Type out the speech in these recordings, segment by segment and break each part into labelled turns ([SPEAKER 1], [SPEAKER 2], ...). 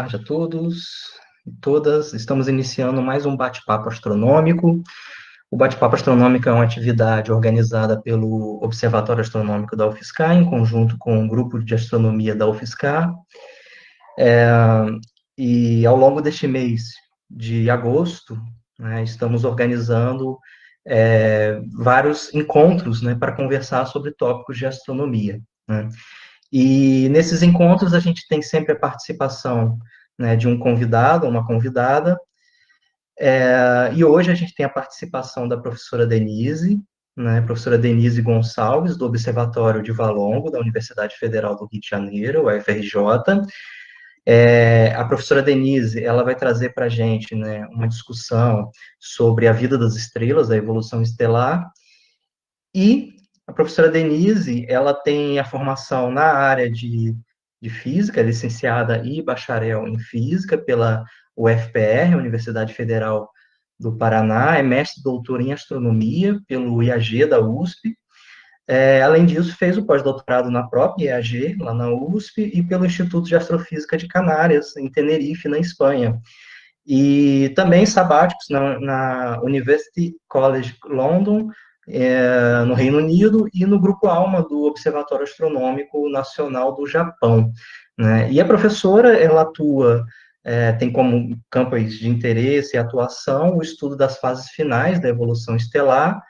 [SPEAKER 1] tarde a todos e todas. Estamos iniciando mais um bate-papo astronômico. O bate-papo astronômico é uma atividade organizada pelo Observatório Astronômico da UFSCar, em conjunto com o Grupo de Astronomia da UFSCar. E ao longo deste mês de agosto, né, estamos organizando vários encontros, né, para conversar sobre tópicos de astronomia, né? E nesses encontros a gente tem sempre a participação, né, de um convidado, uma convidada, e hoje a gente tem a participação da professora Denise, né, professora Denise Gonçalves, do Observatório de Valongo, da Universidade Federal do Rio de Janeiro, a UFRJ. A professora Denise, ela vai trazer para a gente, né, uma discussão sobre a vida das estrelas, a evolução estelar, e a professora Denise, ela tem a formação na área de física, licenciada e bacharel em física pela UFPR, Universidade Federal do Paraná, é mestre e doutora em astronomia pelo IAG da USP. Além disso, fez o pós-doutorado na própria IAG, lá na USP, e pelo Instituto de Astrofísica de Canárias, em Tenerife, na Espanha. E também sabáticos na University College London, no Reino Unido, e no Grupo ALMA do Observatório Astronômico Nacional do Japão, né? E a professora, ela atua, tem como campos de interesse e atuação o estudo das fases finais da evolução estelar,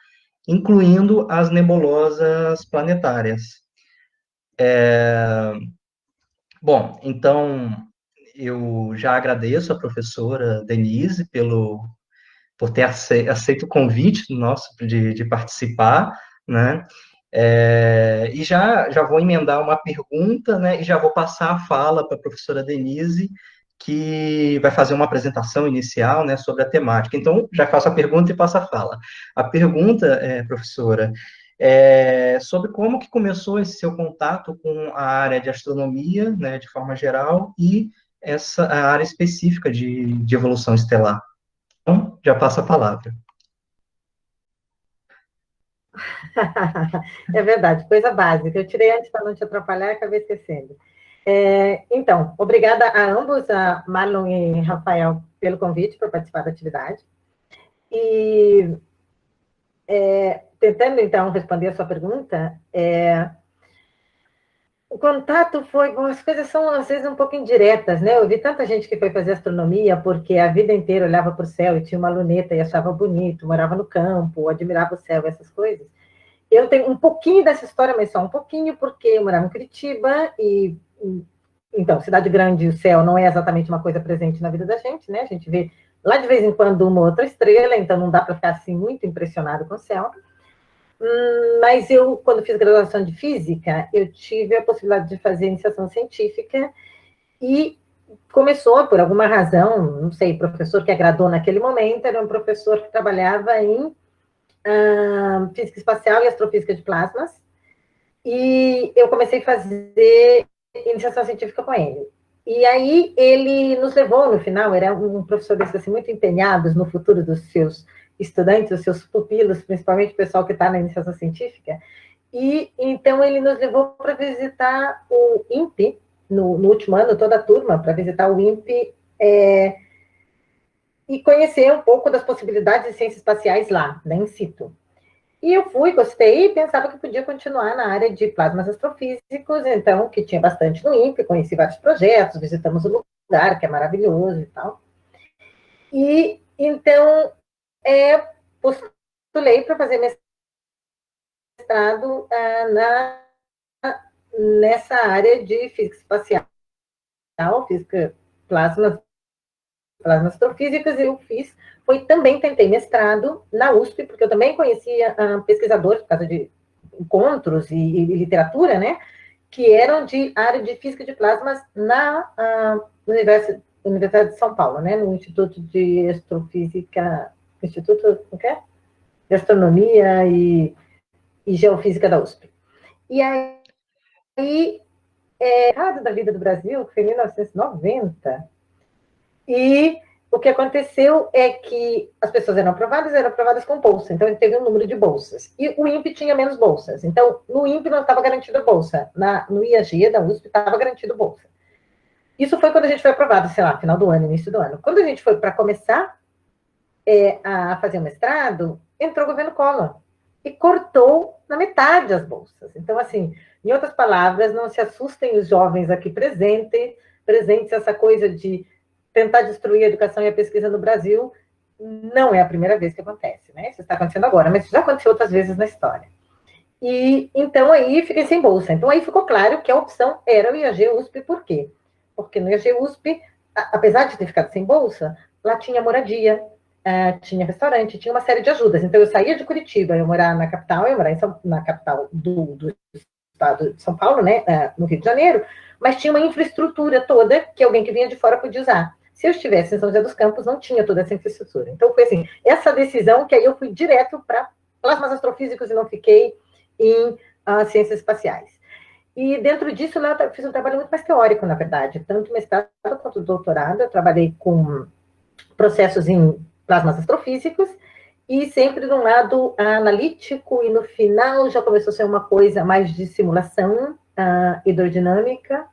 [SPEAKER 1] incluindo as nebulosas planetárias. Bom, então, eu já agradeço a professora Denise por ter aceito o convite nosso de participar, né? E já vou emendar uma pergunta, né? E já vou passar a fala para a professora Denise, que vai fazer uma apresentação inicial, né, sobre a temática. Então, já faço a pergunta e passo a fala. A pergunta, professora, é sobre como que começou esse seu contato com a área de astronomia, né, de forma geral, e a área específica de evolução estelar. Então, já passo a palavra.
[SPEAKER 2] É verdade, coisa básica. Eu tirei antes para não te atrapalhar e acabei esquecendo. Então, obrigada a ambos, a Marlon e Rafael, pelo convite para participar da atividade. E, tentando, então, responder a sua pergunta, o contato foi... Bom, as coisas são, às vezes, um pouco indiretas, né? Eu vi tanta gente que foi fazer astronomia porque a vida inteira olhava para o céu e tinha uma luneta e achava bonito, morava no campo, admirava o céu, essas coisas. Eu tenho um pouquinho dessa história, mas só um pouquinho, porque eu morava em Curitiba e... Então, cidade grande, o céu não é exatamente uma coisa presente na vida da gente, né? A gente vê lá de vez em quando uma outra estrela, então não dá para ficar assim muito impressionado com o céu. Mas eu, quando fiz graduação de física, eu tive a possibilidade de fazer iniciação científica e começou, por alguma razão, não sei, professor que agradou naquele momento, era um professor que trabalhava em física espacial e astrofísica de plasmas, e eu comecei a fazer iniciação científica com ele. E aí ele nos levou, no final, era um professor desse, assim, muito empenhado no futuro dos seus estudantes, dos seus pupilos, principalmente o pessoal que está na iniciação científica, e então ele nos levou para visitar o INPE, no último ano, toda a turma, para visitar o INPE, e conhecer um pouco das possibilidades de ciências espaciais lá, né, in situ. E eu fui, gostei, e pensava que podia continuar na área de plasmas astrofísicos, então, que tinha bastante no INPE, conheci vários projetos, visitamos o lugar, que é maravilhoso e tal. E, então, postulei para fazer mestrado nessa área de física espacial, física plasmas astrofísicas, eu fiz, tentei mestrado na USP, porque eu também conhecia pesquisadores, por causa de encontros e literatura, né, que eram de área de física de plasmas na Universidade de São Paulo, né, no Instituto de Astrofísica, Instituto de Astronomia e Geofísica da USP. E aí, errado da vida do Brasil, que foi em 1990, e o que aconteceu é que as pessoas eram aprovadas com bolsa, então ele teve um número de bolsas. E o INPE tinha menos bolsas. Então, no INPE não estava garantido bolsa. No IAG da USP estava garantido bolsa. Isso foi quando a gente foi aprovado, sei lá, final do ano, início do ano. Quando a gente foi para começar a fazer o mestrado, entrou o governo Collor e cortou na metade as bolsas. Então, assim, em outras palavras, não se assustem os jovens aqui presentes essa coisa de tentar destruir a educação e a pesquisa no Brasil. Não é a primeira vez que acontece, né? Isso está acontecendo agora, mas já aconteceu outras vezes na história. E então aí fiquei sem bolsa. Então aí ficou claro que a opção era o IAG USP. Por quê? Porque no IAG USP, apesar de ter ficado sem bolsa, lá tinha moradia, tinha restaurante, tinha uma série de ajudas. Então eu saía de Curitiba, eu ia morar na capital, eu ia morar na capital do estado de São Paulo, né, no Rio de Janeiro, mas tinha uma infraestrutura toda que alguém que vinha de fora podia usar. Se eu estivesse em São José dos Campos, não tinha toda essa infraestrutura. Então foi assim, essa decisão que aí eu fui direto para plasmas astrofísicos e não fiquei em ciências espaciais. E dentro disso, eu fiz um trabalho muito mais teórico, na verdade, tanto mestrado quanto doutorado. Eu trabalhei com processos em plasmas astrofísicos e sempre de um lado analítico, e no final já começou a ser uma coisa mais de simulação hidrodinâmica.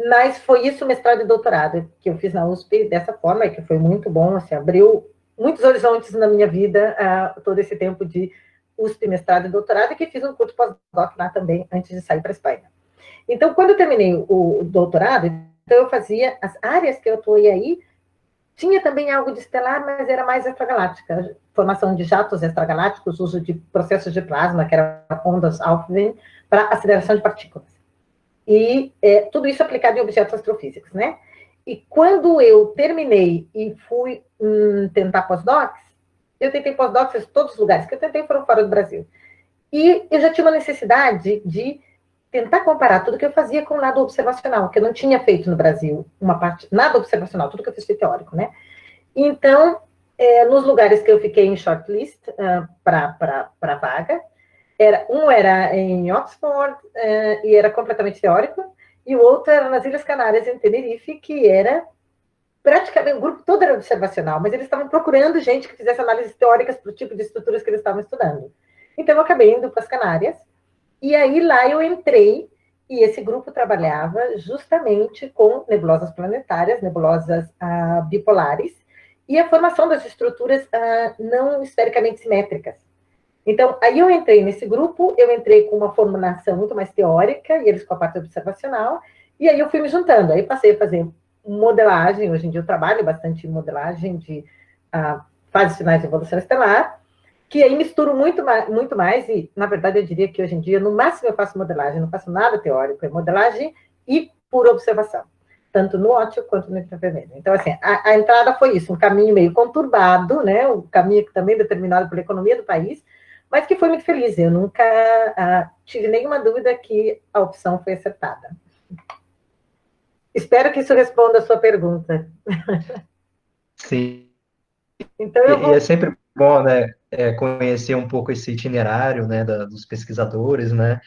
[SPEAKER 2] Mas foi isso, mestrado e doutorado, que eu fiz na USP dessa forma, e que foi muito bom, assim, abriu muitos horizontes na minha vida, todo esse tempo de USP, mestrado e doutorado, e que fiz um curso pós-doc lá também, antes de sair para a Espanha. Então, quando eu terminei o doutorado, então eu fazia as áreas que eu atuei aí, tinha também algo de estelar, mas era mais extragaláctica, formação de jatos extragalácticos, uso de processos de plasma, que eram ondas Alfvén, para aceleração de partículas. E tudo isso aplicado em objetos astrofísicos, né? E quando eu terminei e fui tentar pós-docs, eu tentei pós-docs em todos os lugares que eu tentei foram fora do Brasil. E eu já tinha uma necessidade de tentar comparar tudo que eu fazia com o lado observacional, que eu não tinha feito no Brasil uma parte, nada observacional, tudo que eu fiz foi teórico, né? Então, nos lugares que eu fiquei em shortlist para vaga, um era em Oxford, e era completamente teórico, e o outro era nas Ilhas Canárias, em Tenerife, que era praticamente, o grupo todo era observacional, mas eles estavam procurando gente que fizesse análises teóricas para o tipo de estruturas que eles estavam estudando. Então, eu acabei indo para as Canárias, e aí lá eu entrei, e esse grupo trabalhava justamente com nebulosas planetárias, nebulosas bipolares, e a formação das estruturas não esfericamente simétricas. Então, aí eu entrei nesse grupo, eu entrei com uma formulação muito mais teórica, e eles com a parte observacional, e aí eu fui me juntando, aí passei a fazer modelagem, hoje em dia eu trabalho bastante em modelagem de fases finais de evolução estelar, que aí misturo muito mais, e na verdade eu diria que hoje em dia, no máximo eu faço modelagem, não faço nada teórico, é modelagem e pura observação, tanto no óptico quanto no infravermelho. Então, assim, a entrada foi isso, um caminho meio conturbado, né, um caminho também determinado pela economia do país, mas que foi muito feliz. Eu nunca tive nenhuma dúvida que a opção foi acertada. Espero que isso responda a sua pergunta.
[SPEAKER 1] Sim.
[SPEAKER 2] Então, eu
[SPEAKER 1] E
[SPEAKER 2] vou...
[SPEAKER 1] é sempre bom, né, conhecer um pouco esse itinerário, né, dos pesquisadores, né,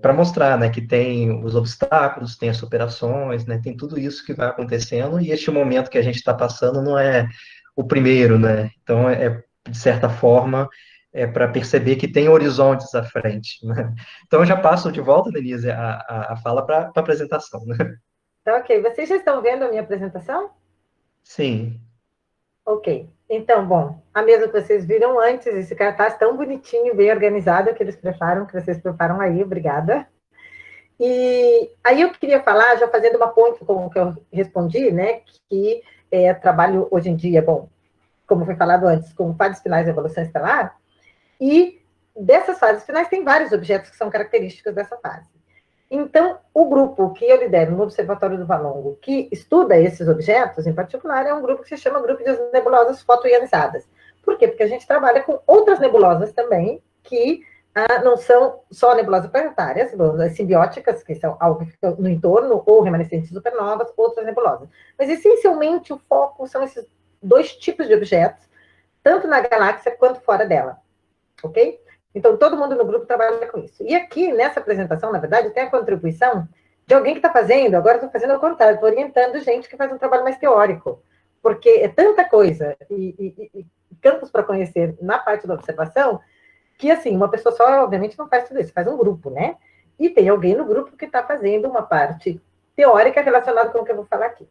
[SPEAKER 1] para mostrar, né, que tem os obstáculos, tem as superações, né, tem tudo isso que vai acontecendo, e este momento que a gente está passando não é o primeiro, né, então de certa forma, para perceber que tem horizontes à frente, né. Então, eu já passo de volta, Denise, a fala para a apresentação, né.
[SPEAKER 2] Então, ok. Vocês já estão vendo a minha apresentação?
[SPEAKER 1] Sim.
[SPEAKER 2] Ok. Então, bom, a mesa que vocês viram antes, esse cartaz tão bonitinho, bem organizado, que vocês preparam aí, obrigada. E aí eu queria falar, já fazendo uma ponte com o que eu respondi, né, que trabalho hoje em dia, bom, como foi falado antes, com fases finais de evolução estelar, e dessas fases finais tem vários objetos que são característicos dessa fase. Então, o grupo que eu lidero no Observatório do Valongo, que estuda esses objetos, em particular, é um grupo que se chama Grupo de Nebulosas Fotoionizadas. Por quê? Porque a gente trabalha com outras nebulosas também, que não são só nebulosas planetárias, as simbióticas, que são algo que fica no entorno, ou remanescentes de supernovas, outras nebulosas. Mas, essencialmente, o foco são esses dois tipos de objetos, tanto na galáxia quanto fora dela. Ok? Então, todo mundo no grupo trabalha com isso. E aqui, nessa apresentação, na verdade, tem a contribuição de alguém que está fazendo, agora estou fazendo ao contrário, estou orientando gente que faz um trabalho mais teórico, porque é tanta coisa e campos para conhecer na parte da observação, que, assim, uma pessoa só, obviamente, não faz tudo isso, faz um grupo, né? E tem alguém no grupo que está fazendo uma parte teórica relacionada com o que eu vou falar aqui.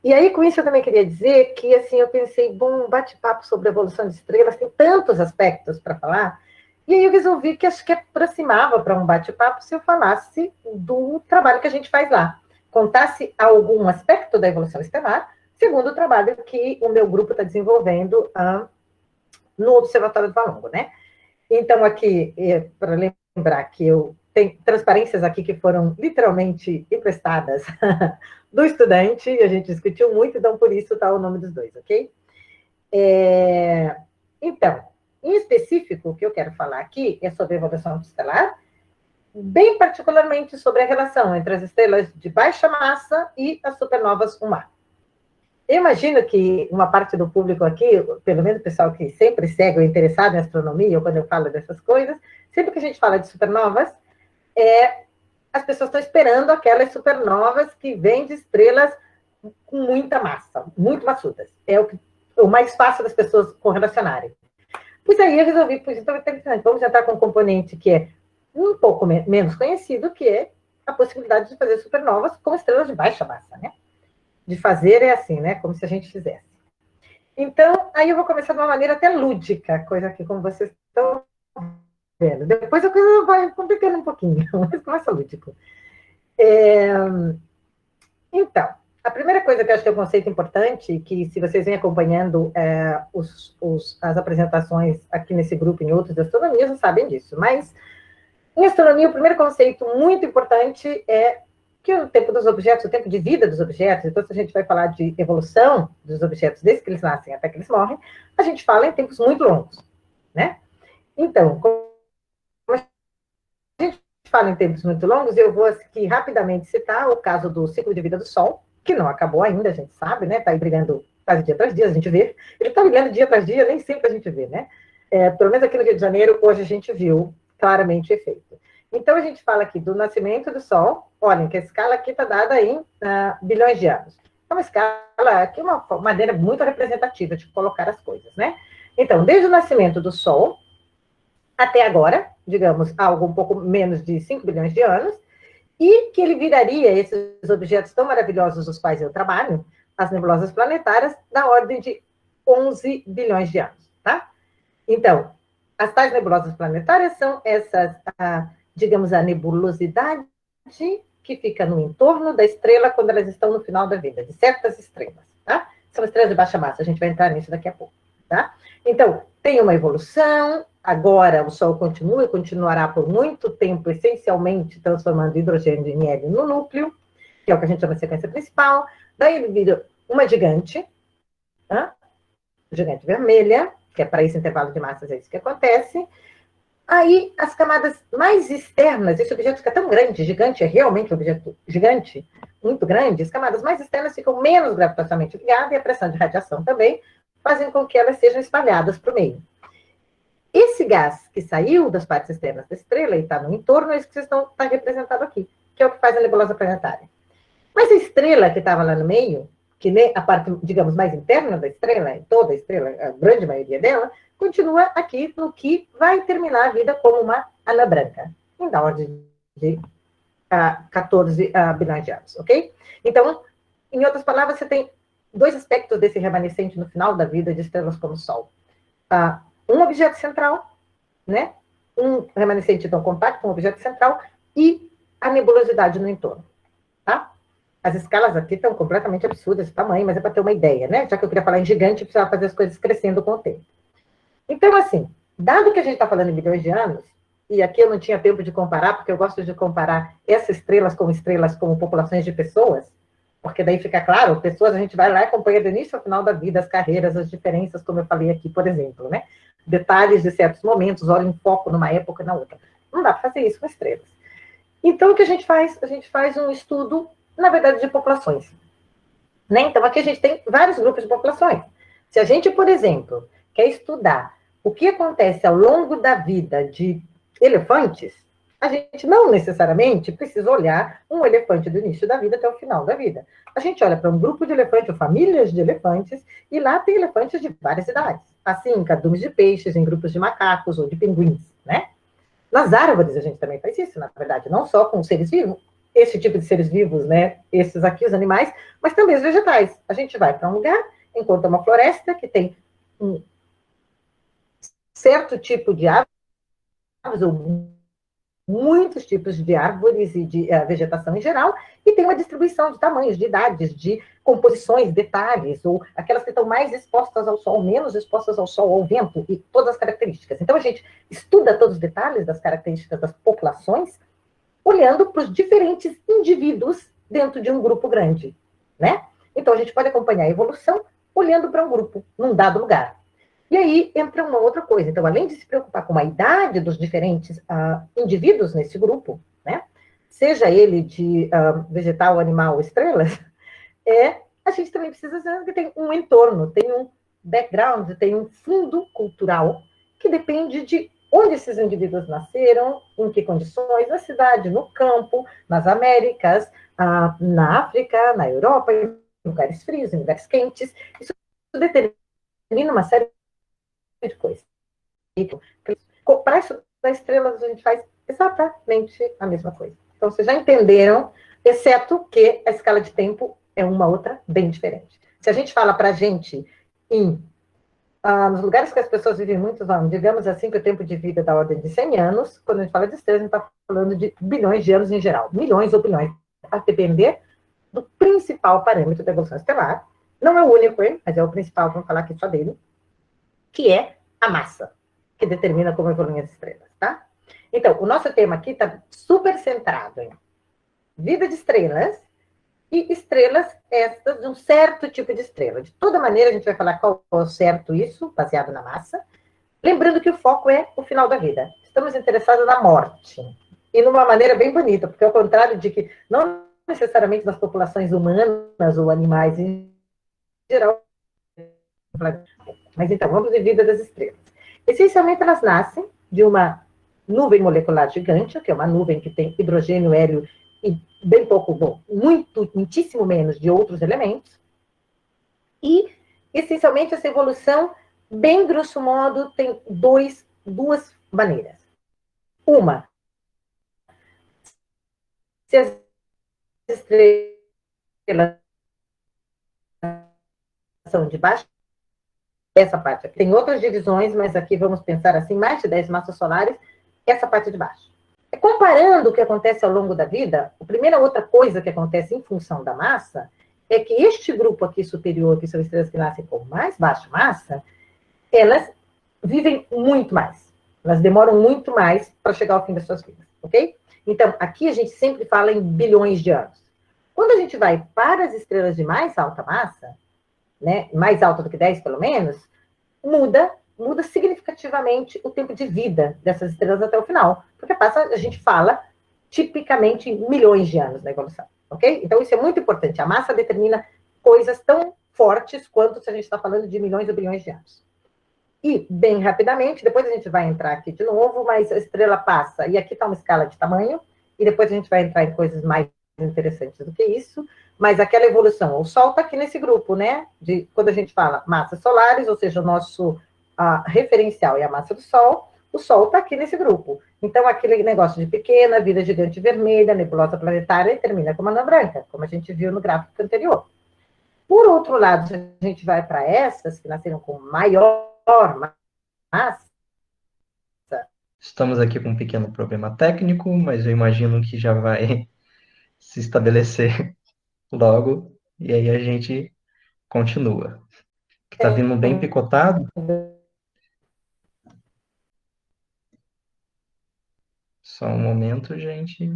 [SPEAKER 2] E aí, com isso, eu também queria dizer que, assim, eu pensei, bom, um bate-papo sobre a evolução de estrelas tem tantos aspectos para falar, e aí eu resolvi que acho que aproximava para um bate-papo se eu falasse do trabalho que a gente faz lá, contasse algum aspecto da evolução estelar, segundo o trabalho que o meu grupo está desenvolvendo no Observatório do Valongo, né? Então, aqui, para lembrar que eu tenho transparências aqui que foram literalmente emprestadas do estudante, e a gente discutiu muito, então por isso está o nome dos dois, ok? Então, em específico, o que eu quero falar aqui é sobre a evolução estelar, bem particularmente sobre a relação entre as estrelas de baixa massa e as supernovas UMAR. Eu imagino que uma parte do público aqui, pelo menos o pessoal que sempre segue ou interessado em astronomia, ou quando eu falo dessas coisas, sempre que a gente fala de supernovas, as pessoas estão esperando aquelas supernovas que vêm de estrelas com muita massa, muito maçudas. É o mais fácil das pessoas correlacionarem. Pois aí eu resolvi, então é interessante, vamos entrar com um componente que é um pouco menos conhecido, que é a possibilidade de fazer supernovas com estrelas de baixa massa, né? De fazer é assim, né? Como se a gente fizesse. Então, aí eu vou começar de uma maneira até lúdica, coisa que, como vocês estão vendo. Depois a coisa vai complicando um pouquinho, mas começa lúdico. Então, a primeira coisa que eu acho que é um conceito importante, que se vocês vêm acompanhando as apresentações aqui nesse grupo e em outros de astronomia, já sabem disso. Mas, em astronomia, o primeiro conceito muito importante é que o tempo dos objetos, o tempo de vida dos objetos, então se a gente vai falar de evolução dos objetos desde que eles nascem até que eles morrem, a gente fala em tempos muito longos, né? Então, como a gente fala em tempos muito longos, eu vou aqui rapidamente citar o caso do ciclo de vida do Sol, que não acabou ainda, a gente sabe, né? Está aí brigando quase dia tras dia, a gente vê. Ele está brigando dia tras dia, nem sempre a gente vê, né? Pelo menos aqui no Rio de Janeiro, hoje a gente viu claramente o efeito. Então, a gente fala aqui do nascimento do Sol. Olhem que a escala aqui está dada em bilhões de anos. É uma escala que é uma maneira muito representativa de colocar as coisas, né? Então, desde o nascimento do Sol até agora, digamos, algo um pouco menos de 5 bilhões de anos, e que ele viraria esses objetos tão maravilhosos os quais eu trabalho, as nebulosas planetárias, da ordem de 11 bilhões de anos, tá? Então, as tais nebulosas planetárias são essas, digamos, a nebulosidade que fica no entorno da estrela quando elas estão no final da vida, de certas estrelas, tá? São estrelas de baixa massa, a gente vai entrar nisso daqui a pouco, tá? Então, tem uma evolução, agora o Sol continua e continuará por muito tempo, essencialmente transformando hidrogênio em hélio no núcleo, que é o que a gente chama de sequência principal, daí ele vira uma gigante, tá? Gigante vermelha, que é para esse intervalo de massas, é isso que acontece. Aí, as camadas mais externas, esse objeto fica tão grande, gigante, é realmente um objeto gigante, muito grande, as camadas mais externas ficam menos gravitacionalmente ligadas, e a pressão de radiação também, fazem com que elas sejam espalhadas para o meio. Esse gás que saiu das partes externas da estrela e está no entorno, é isso que vocês estão representado aqui, que é o que faz a nebulosa planetária. Mas a estrela que estava lá no meio, que a parte, digamos, mais interna da estrela, toda a estrela, a grande maioria dela, continua aqui no que vai terminar a vida como uma anã branca, em da ordem de 14 bilhões de anos, ok? Então, em outras palavras, você tem dois aspectos desse remanescente no final da vida de estrelas como o Sol. Um objeto central, né? Um remanescente tão compacto, um objeto central, e a nebulosidade no entorno, tá? As escalas aqui estão completamente absurdas de tamanho, mas é para ter uma ideia, né? Já que eu queria falar em gigante, eu precisava fazer as coisas crescendo com o tempo. Então, assim, dado que a gente está falando em bilhões de anos, e aqui eu não tinha tempo de comparar, porque eu gosto de comparar essas estrelas como populações de pessoas, porque daí fica claro, pessoas, a gente vai lá e acompanha do início ao final da vida, as carreiras, as diferenças, como eu falei aqui, por exemplo, né? Detalhes de certos momentos, olha em foco numa época e na outra. Não dá para fazer isso com estrelas. Então, o que a gente faz? A gente faz um estudo, na verdade, de populações. Né? Então, aqui a gente tem vários grupos de populações. Se a gente, por exemplo, quer estudar o que acontece ao longo da vida de elefantes, a gente não necessariamente precisa olhar um elefante do início da vida até o final da vida. A gente olha para um grupo de elefantes, ou famílias de elefantes, e lá tem elefantes de várias idades. Assim, em cardumes de peixes, em grupos de macacos ou de pinguins, né? Nas árvores a gente também faz isso, na verdade, não só com seres vivos, esse tipo de seres vivos, né? Esses aqui, os animais, mas também os vegetais. A gente vai para um lugar, encontra uma floresta que tem um certo tipo de árvores, ou muitos tipos de árvores e de vegetação em geral, e tem uma distribuição de tamanhos, de idades, de composições, detalhes, ou aquelas que estão mais expostas ao sol, menos expostas ao sol, ao vento, e todas as características. Então, a gente estuda todos os detalhes das características das populações, olhando para os diferentes indivíduos dentro de um grupo grande, né? Então, a gente pode acompanhar a evolução olhando para um grupo, num dado lugar. E aí entra uma outra coisa. Então, além de se preocupar com a idade dos diferentes indivíduos nesse grupo, né? Seja ele de vegetal, animal, estrelas, a gente também precisa saber que tem um entorno, tem um background, tem um fundo cultural que depende de onde esses indivíduos nasceram, em que condições, na cidade, no campo, nas Américas, na África, na Europa, em lugares frios, em lugares quentes. Isso determina uma série de coisas. Para isso, das estrelas, a gente faz exatamente a mesma coisa. Então, vocês já entenderam, exceto que a escala de tempo é uma outra bem diferente. Se a gente fala para a gente nos lugares que as pessoas vivem muitos anos, digamos assim, que o tempo de vida é da ordem de 100 anos, quando a gente fala de estrelas, a gente está falando de bilhões de anos em geral, milhões ou bilhões, a depender do principal parâmetro da evolução estelar. Não é o único, mas é o principal, vamos falar aqui só dele, que é a massa, que determina como evoluem as estrelas, tá? Então, o nosso tema aqui está super centrado em vida de estrelas e estrelas estas de um certo tipo de estrela. De toda maneira, a gente vai falar qual é o certo isso, baseado na massa. Lembrando que o foco é o final da vida. Estamos interessados na morte. E numa maneira bem bonita, porque ao contrário de que não necessariamente nas populações humanas ou animais em geral. Mas então, vamos em vida das estrelas. Essencialmente, elas nascem de uma nuvem molecular gigante, que é uma nuvem que tem hidrogênio, hélio e bem pouco, muitíssimo menos de outros elementos. E, essencialmente, essa evolução, bem grosso modo, tem duas maneiras. Uma, se as estrelas são de baixa, essa parte aqui. Tem outras divisões, mas aqui vamos pensar assim, mais de 10 massas solares, essa parte de baixo. Comparando o que acontece ao longo da vida, a primeira outra coisa que acontece em função da massa é que este grupo aqui superior, que são estrelas que nascem com mais baixa massa, elas vivem muito mais. Elas demoram muito mais para chegar ao fim das suas vidas, ok? Então, aqui a gente sempre fala em bilhões de anos. Quando a gente vai para as estrelas de mais alta massa, né, mais alta do que 10 pelo menos, muda significativamente o tempo de vida dessas estrelas até o final. Porque a gente fala tipicamente em milhões de anos na evolução, ok? Então, isso é muito importante. A massa determina coisas tão fortes quanto se a gente está falando de milhões ou bilhões de anos. E, bem rapidamente, depois a gente vai entrar aqui de novo, mas a estrela passa, e aqui está uma escala de tamanho, e depois a gente vai entrar em coisas mais interessantes do que isso, mas aquela evolução, o Sol está aqui nesse grupo, né? Quando a gente fala massas solares, ou seja, o nosso referencial é a massa do Sol, o Sol está aqui nesse grupo. Então, aquele negócio de pequena, vida gigante vermelha, nebulosa planetária, termina com uma anã branca, como a gente viu no gráfico anterior. Por outro lado, se a gente vai para essas que nasceram com maior massa...
[SPEAKER 1] Estamos aqui com um pequeno problema técnico, mas eu imagino que já vai se estabelecer logo, e aí a gente continua. Está vindo bem picotado. Só um momento, gente.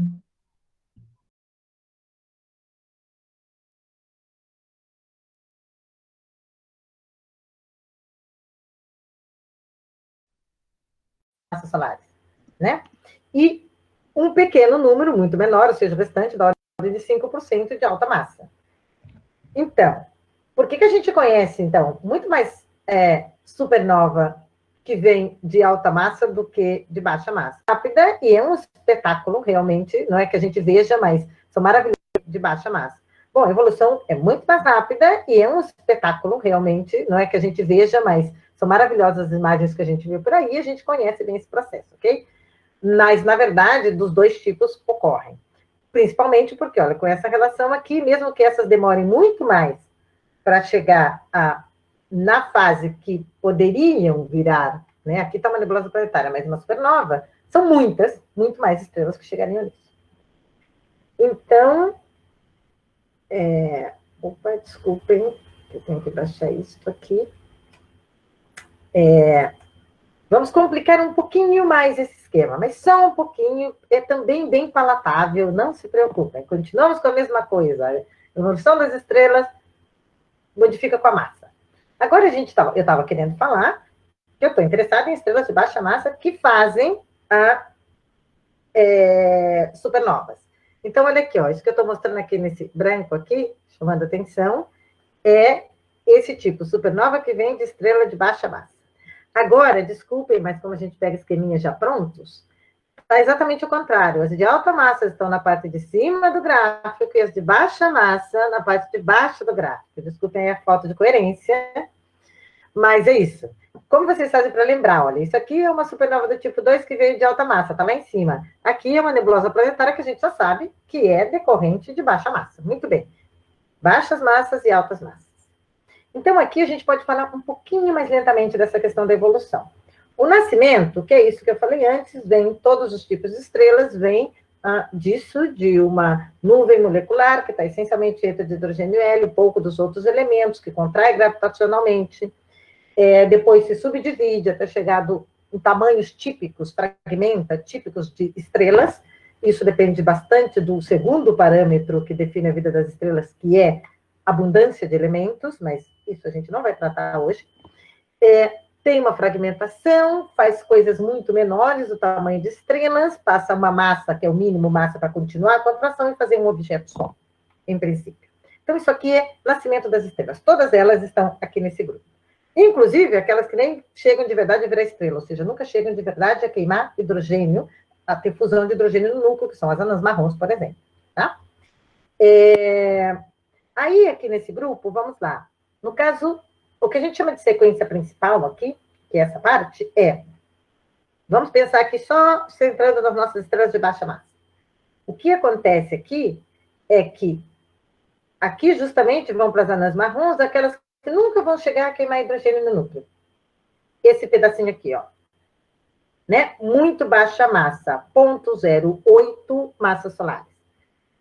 [SPEAKER 2] Massas solares, né? E um pequeno número, muito menor, ou seja, o restante da ordem de 5% de alta massa. Então, por que a gente conhece, então, muito mais supernova que vem de alta massa do que de baixa massa? Rápida, e é um espetáculo, realmente, não é que a gente veja, mas são maravilhosas de baixa massa. Bom, a evolução é muito mais rápida e é um espetáculo, realmente, não é que a gente veja, mas são maravilhosas as imagens que a gente viu por aí, a gente conhece bem esse processo, ok? Mas, na verdade, dos dois tipos ocorrem. Principalmente porque, olha, com essa relação aqui, mesmo que essas demorem muito mais para chegar na fase que poderiam virar, né? Aqui está uma nebulosa planetária, mas uma supernova, são muitas, muito mais estrelas que chegariam nisso. Então, opa, desculpem, eu tenho que baixar isso aqui. Vamos complicar um pouquinho mais esse esquema, mas só um pouquinho, é também bem palatável, não se preocupem. Continuamos com a mesma coisa. A evolução das estrelas modifica com a massa. Agora eu estava querendo falar que eu estou interessada em estrelas de baixa massa que fazem supernovas. Então, olha aqui, ó, isso que eu estou mostrando aqui nesse branco aqui, chamando a atenção, é esse tipo, supernova que vem de estrela de baixa massa. Agora, desculpem, mas como a gente pega esqueminhas já prontos, está exatamente o contrário. As de alta massa estão na parte de cima do gráfico e as de baixa massa na parte de baixo do gráfico. Desculpem a falta de coerência, mas é isso. Como vocês fazem para lembrar? Olha, isso aqui é uma supernova do tipo 2 que veio de alta massa, está lá em cima. Aqui é uma nebulosa planetária que a gente já sabe que é decorrente de baixa massa. Muito bem. Baixas massas e altas massas. Então, aqui a gente pode falar um pouquinho mais lentamente dessa questão da evolução. O nascimento, que é isso que eu falei antes, vem todos os tipos de estrelas, vem disso, de uma nuvem molecular, que está essencialmente feita de hidrogênio e hélio, pouco dos outros elementos, que contrai gravitacionalmente, depois se subdivide até chegar em tamanhos típicos, fragmenta, típicos de estrelas. Isso depende bastante do segundo parâmetro que define a vida das estrelas, que é abundância de elementos, mas isso a gente não vai tratar hoje. Tem uma fragmentação, faz coisas muito menores, o tamanho de estrelas, passa uma massa, que é o mínimo massa, para continuar a contração e fazer um objeto só, em princípio. Então, isso aqui é nascimento das estrelas. Todas elas estão aqui nesse grupo. Inclusive, aquelas que nem chegam de verdade a virar estrela, ou seja, nunca chegam de verdade a queimar hidrogênio, a ter fusão de hidrogênio no núcleo, que são as anãs marrons, por exemplo. Tá? Aí, aqui nesse grupo, vamos lá. No caso, o que a gente chama de sequência principal aqui, que é essa parte, vamos pensar aqui só centrando nas nossas estrelas de baixa massa. O que acontece aqui é que aqui justamente vão para as anãs marrons, aquelas que nunca vão chegar a queimar hidrogênio no núcleo. Esse pedacinho aqui, ó. Né? Muito baixa massa, 0,08 massas solares.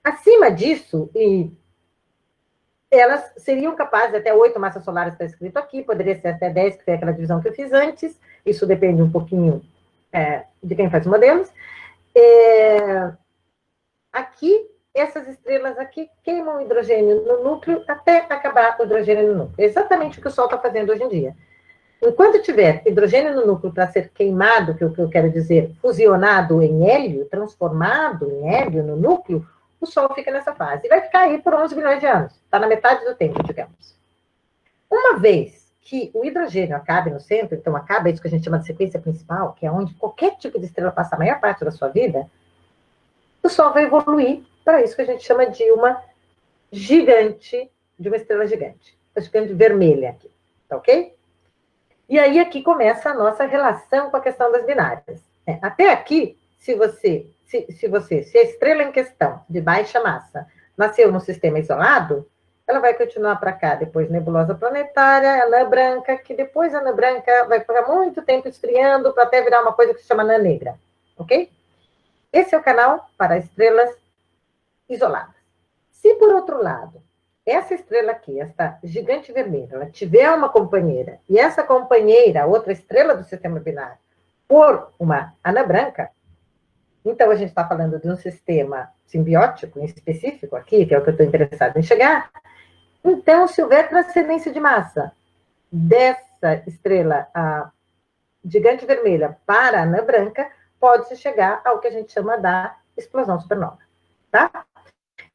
[SPEAKER 2] Acima disso, e elas seriam capazes, até 8 massas solares está escrito aqui, poderia ser até 10, que foi aquela divisão que eu fiz antes, isso depende um pouquinho de quem faz os modelos. Aqui, essas estrelas aqui queimam hidrogênio no núcleo até acabar o hidrogênio no núcleo. É exatamente o que o Sol está fazendo hoje em dia. Enquanto tiver hidrogênio no núcleo para ser queimado, que é o que eu quero dizer, fusionado em hélio, transformado em hélio no núcleo, o Sol fica nessa fase. E vai ficar aí por 11 bilhões de anos. Está na metade do tempo, digamos. Uma vez que o hidrogênio acabe no centro, então acaba isso que a gente chama de sequência principal, que é onde qualquer tipo de estrela passa a maior parte da sua vida, o Sol vai evoluir para isso que a gente chama de uma gigante, de uma estrela gigante. A gigante vermelha aqui, tá ok? E aí aqui começa a nossa relação com a questão das binárias. Até aqui, se a estrela em questão, de baixa massa, nasceu num sistema isolado, ela vai continuar para cá, depois nebulosa planetária, anã branca, que depois a anã branca vai ficar muito tempo esfriando para até virar uma coisa que se chama anã negra, ok? Esse é o canal para estrelas isoladas. Se, por outro lado, essa estrela aqui, essa gigante vermelha, ela tiver uma companheira, e essa companheira, outra estrela do sistema binário, for uma anã branca, então a gente está falando de um sistema simbiótico em específico aqui, que é o que eu estou interessado em chegar. Então, se houver transcendência de massa dessa estrela, a gigante vermelha, para a anã branca, pode-se chegar ao que a gente chama da explosão supernova, tá?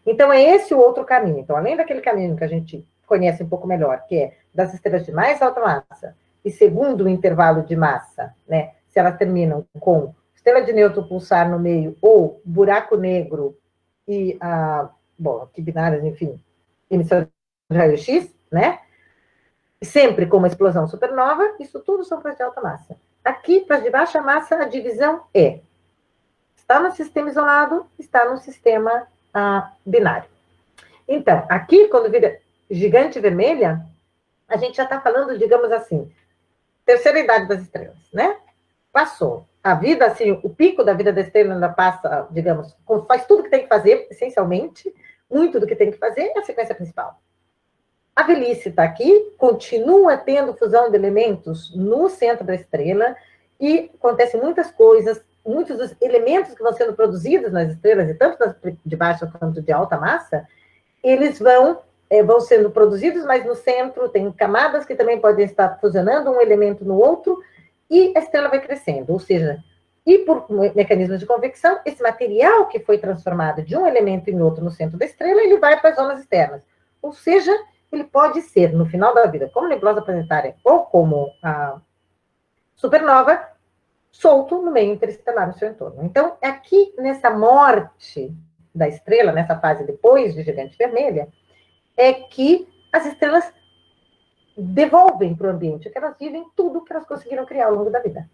[SPEAKER 2] Então, é esse o outro caminho. Então, além daquele caminho que a gente conhece um pouco melhor, que é das estrelas de mais alta massa, e segundo o intervalo de massa, né, se elas terminam com estrela de neutro pulsar no meio, ou buraco negro e, que binárias, enfim, emissão de raio-x, né? Sempre com uma explosão supernova, isso tudo são para de alta massa. Aqui, para de baixa massa, a divisão está no sistema isolado, está no sistema binário. Então, aqui, quando vira gigante vermelha, a gente já está falando, digamos assim, terceira idade das estrelas, né? Passou. A vida, assim, o pico da vida da estrela ainda passa, digamos, faz tudo que tem que fazer, essencialmente, muito do que tem que fazer é a sequência principal. A velhice está aqui, continua tendo fusão de elementos no centro da estrela, e acontecem muitas coisas, muitos dos elementos que vão sendo produzidos nas estrelas, e tanto nas de baixa quanto de alta massa, eles vão sendo produzidos, mas no centro tem camadas que também podem estar fusionando um elemento no outro, e a estrela vai crescendo, ou seja, e por mecanismos de convecção, esse material que foi transformado de um elemento em outro no centro da estrela, ele vai para as zonas externas. Ou seja, ele pode ser, no final da vida, como nebulosa planetária ou como a supernova, solto no meio interestelar, no seu entorno. Então, aqui, nessa morte da estrela, nessa fase depois de gigante vermelha, é que as estrelas devolvem para o ambiente, que elas vivem tudo que elas conseguiram criar ao longo da vida.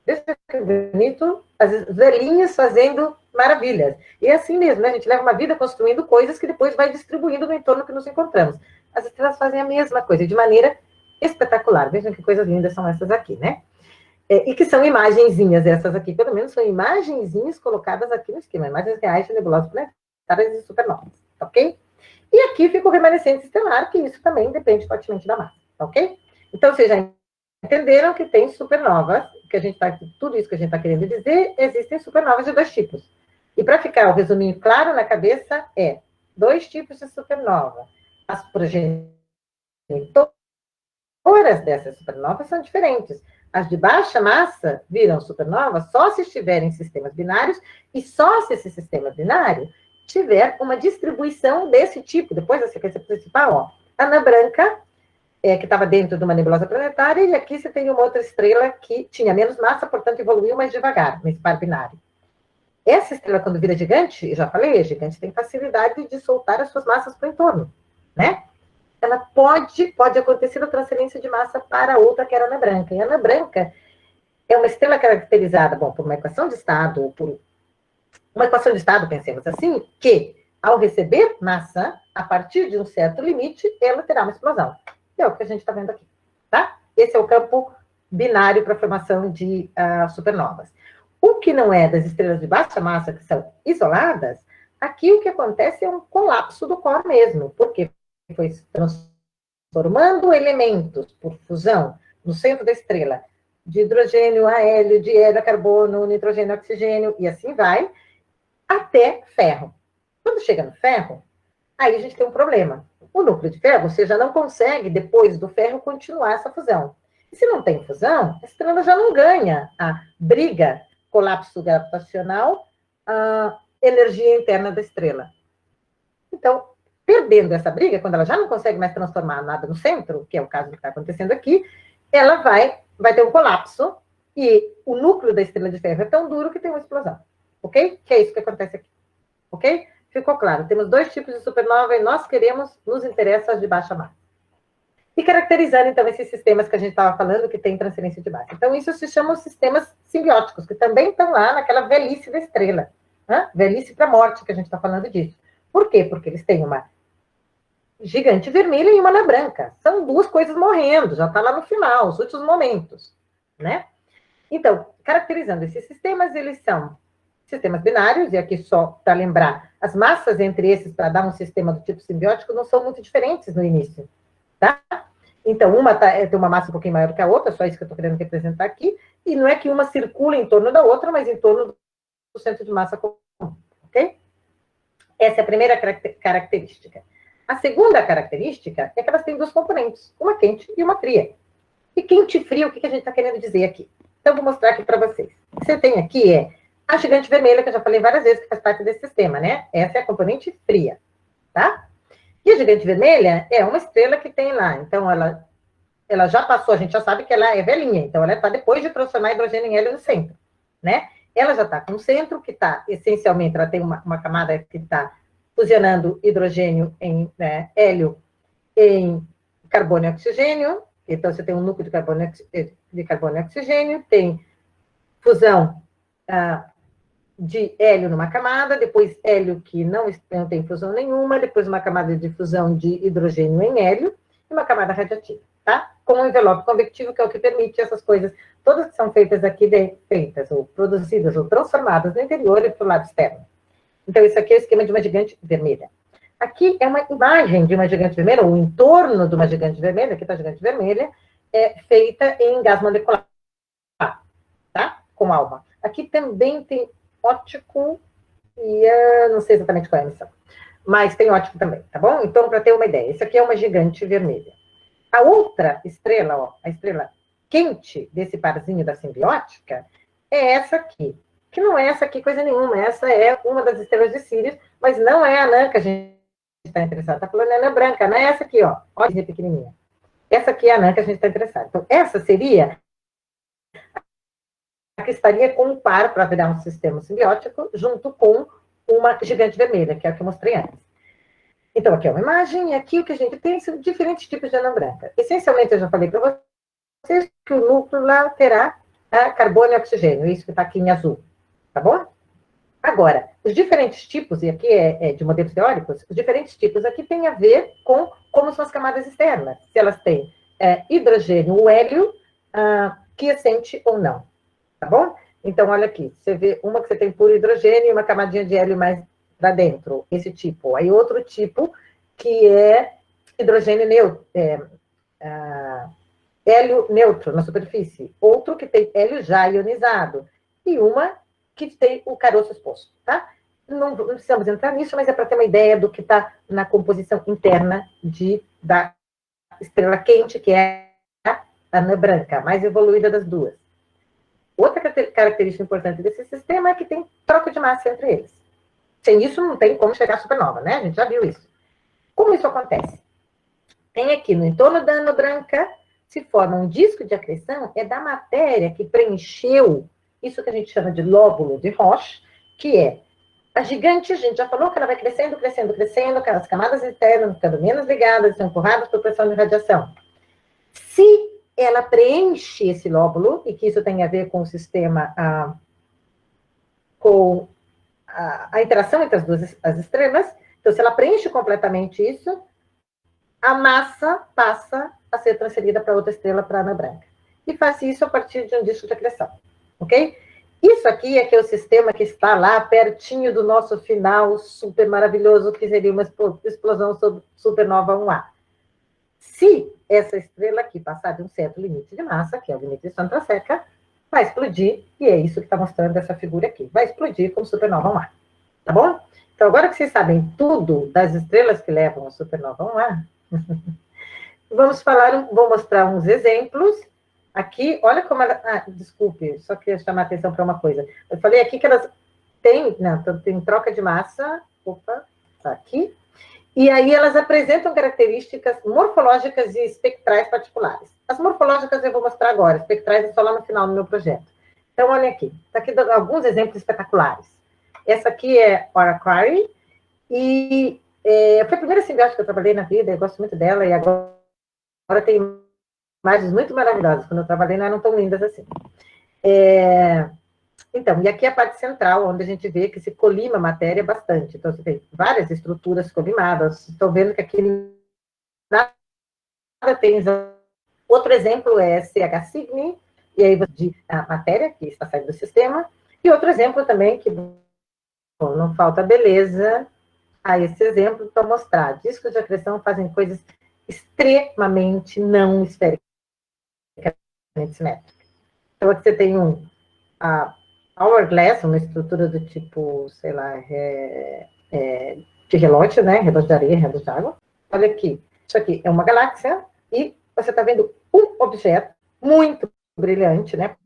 [SPEAKER 2] Veja que bonito, as velhinhas fazendo maravilhas. E é assim mesmo, né? A gente leva uma vida construindo coisas que depois vai distribuindo no entorno que nos encontramos. As estrelas fazem a mesma coisa, de maneira espetacular. Vejam que coisas lindas são essas aqui, né? E que são imagenzinhas essas aqui, pelo menos são imagenzinhas colocadas aqui no esquema, imagens reais de nebulosas planetárias e supernovas, ok? E aqui fica o remanescente estelar, que isso também depende fortemente da massa, ok? Então, vocês já entenderam que tem supernovas, que a gente tá, tudo isso que a gente está querendo dizer, existem supernovas de dois tipos. E para ficar o resuminho claro na cabeça, dois tipos de supernova. As progenitoras dessas supernovas são diferentes. As de baixa massa viram supernovas só se estiverem sistemas binários, e só se esse sistema binário tiver uma distribuição desse tipo, depois da sequência principal, ó. Anã branca, que estava dentro de uma nebulosa planetária, e aqui você tem uma outra estrela que tinha menos massa, portanto evoluiu mais devagar, nesse par binário. Essa estrela, quando vira gigante, eu já falei, a gigante tem facilidade de soltar as suas massas para o entorno, né? Ela pode acontecer a transferência de massa para outra, que era a anã branca. E a anã branca é uma estrela caracterizada, por uma equação de estado, pensemos assim, que ao receber massa, a partir de um certo limite, ela terá uma explosão. É o que a gente está vendo aqui, tá? Esse é o campo binário para a formação de supernovas. O que não é das estrelas de baixa massa, que são isoladas, aqui o que acontece é um colapso do core mesmo, porque foi transformando elementos por fusão no centro da estrela, de hidrogênio a hélio, de hélio a carbono, nitrogênio a oxigênio, e assim vai, até ferro. Quando chega no ferro, aí a gente tem um problema. O núcleo de ferro, você já não consegue, depois do ferro, continuar essa fusão. E se não tem fusão, a estrela já não ganha a briga, colapso gravitacional, a energia interna da estrela. Então, perdendo essa briga, quando ela já não consegue mais transformar nada no centro, que é o caso que está acontecendo aqui, ela vai ter um colapso, e o núcleo da estrela de ferro é tão duro que tem uma explosão. Ok? Que é isso que acontece aqui. Ok? Ficou claro. Temos dois tipos de supernova e nos interessa as de baixa massa. E caracterizando, então, esses sistemas que a gente estava falando, que tem transferência de massa. Então, isso se chama sistemas simbióticos, que também estão lá naquela velhice da estrela. Velhice para morte, que a gente está falando disso. Por quê? Porque eles têm uma gigante vermelha e uma anã branca. São duas coisas morrendo, já está lá no final, os últimos momentos, né? Então, caracterizando esses sistemas, eles são sistemas binários, e aqui só para lembrar, as massas entre esses, para dar um sistema do tipo simbiótico, não são muito diferentes no início, tá? Então, uma tem uma massa um pouquinho maior que a outra, só isso que eu estou querendo representar aqui, e não é que uma circula em torno da outra, mas em torno do centro de massa comum, ok? Essa é a primeira característica. A segunda característica é que elas têm duas componentes, uma quente e uma fria. E quente e frio, o que a gente está querendo dizer aqui? Então, vou mostrar aqui para vocês. O que você tem aqui a gigante vermelha, que eu já falei várias vezes, que faz parte desse sistema, né? Essa é a componente fria, tá? E a gigante vermelha é uma estrela que tem lá. Então, ela já passou, a gente já sabe que ela é velhinha. Então, ela está depois de transformar hidrogênio em hélio no centro, né? Ela já está com um centro que está, essencialmente, ela tem uma camada que está fusionando hidrogênio em hélio em carbono e oxigênio. Então, você tem um núcleo de carbono e oxigênio, tem fusão de hélio numa camada, depois hélio que não tem fusão nenhuma, depois uma camada de fusão de hidrogênio em hélio, e uma camada radiativa, tá? Com um envelope convectivo, que é o que permite essas coisas, todas que são feitas aqui, feitas, ou produzidas, ou transformadas no interior e para o lado externo. Então, isso aqui é o esquema de uma gigante vermelha. Aqui é uma imagem de uma gigante vermelha, ou o entorno de uma gigante vermelha, aqui está a gigante vermelha, feita em gás molecular, tá? Com alma. Aqui também tem óptico e não sei exatamente qual é a emissão, mas tem óptico também, tá bom? Então, para ter uma ideia, isso aqui é uma gigante vermelha. A outra estrela, ó, a estrela quente desse parzinho da simbiótica, é essa aqui, que não é essa aqui coisa nenhuma, essa é uma das estrelas de Sírius, mas não é a anã que a gente está interessado, está falando anã branca, não é essa aqui, ó, olha pequenininha. Essa aqui é a anã que a gente está interessado. Então, essa seria a que estaria com um par para virar um sistema simbiótico, junto com uma gigante vermelha, que é a que eu mostrei antes. Então, aqui é uma imagem, e aqui o que a gente tem são diferentes tipos de anã branca. Essencialmente, eu já falei para vocês que o núcleo lá terá carbono e oxigênio, isso que está aqui em azul, tá bom? Agora, os diferentes tipos, e aqui é de modelos teóricos, os diferentes tipos aqui têm a ver com como são as camadas externas, se elas têm hidrogênio ou hélio, quiescente ou não, tá bom? Então, olha aqui, você vê uma que você tem puro hidrogênio e uma camadinha de hélio mais para dentro, esse tipo. Aí outro tipo que é hidrogênio neutro, hélio neutro na superfície. Outro que tem hélio já ionizado. E uma que tem o caroço exposto, tá? Não precisamos entrar nisso, mas é para ter uma ideia do que está na composição interna da estrela quente, que é a anã branca, a mais evoluída das duas. Outra característica importante desse sistema é que tem troca de massa entre eles. Sem isso, não tem como chegar à supernova, né? A gente já viu isso. Como isso acontece? Tem aqui no entorno da anã branca, se forma um disco de acreção, é da matéria que preencheu isso que a gente chama de lóbulo de Roche, que é a gigante, a gente já falou que ela vai crescendo, crescendo, crescendo, aquelas camadas internas ficando menos ligadas, são empurradas por pressão de radiação. Se ela preenche esse lóbulo, e que isso tem a ver com o sistema, com a interação entre as estrelas, então se ela preenche completamente isso, a massa passa a ser transferida para outra estrela, para a anã branca. E faz isso a partir de um disco de acreção, ok? Isso aqui é que é o sistema que está lá pertinho do nosso final super maravilhoso, que seria uma explosão sobre supernova 1A. Se essa estrela aqui passar de um certo limite de massa, que é o limite de Chandrasekhar, vai explodir, e é isso que está mostrando essa figura aqui. Vai explodir como supernova 1A, tá bom? Então, agora que vocês sabem tudo das estrelas que levam a supernova 1A, vou mostrar uns exemplos. Aqui, olha como ela... desculpe, só queria chamar a atenção para uma coisa. Eu falei aqui que elas têm... Não, tem troca de massa. Opa, tá aqui. E aí elas apresentam características morfológicas e espectrais particulares. As morfológicas eu vou mostrar agora, espectrais é só lá no final do meu projeto. Então, olha aqui. Está aqui alguns exemplos espetaculares. Essa aqui é Oracari, e foi a primeira simbiótica que eu trabalhei na vida, eu gosto muito dela, e agora tem imagens muito maravilhosas. Quando eu trabalhei, não eram tão lindas assim. Então, e aqui é a parte central, onde a gente vê que se colima a matéria bastante. Então, você tem várias estruturas colimadas. Estou vendo que aqui nada tem... Outro exemplo é CH Cygni, e aí você a matéria que está saindo do sistema. E outro exemplo também, que bom, não falta beleza a esse exemplo para mostrar. Discos de acreção fazem coisas extremamente não esféricas, simétricas. Então, aqui você tem hourglass, uma estrutura do tipo, sei lá, de relógio, né? Relógio de areia, relógio de água. Olha aqui, isso aqui é uma galáxia, e você está vendo um objeto muito brilhante, né?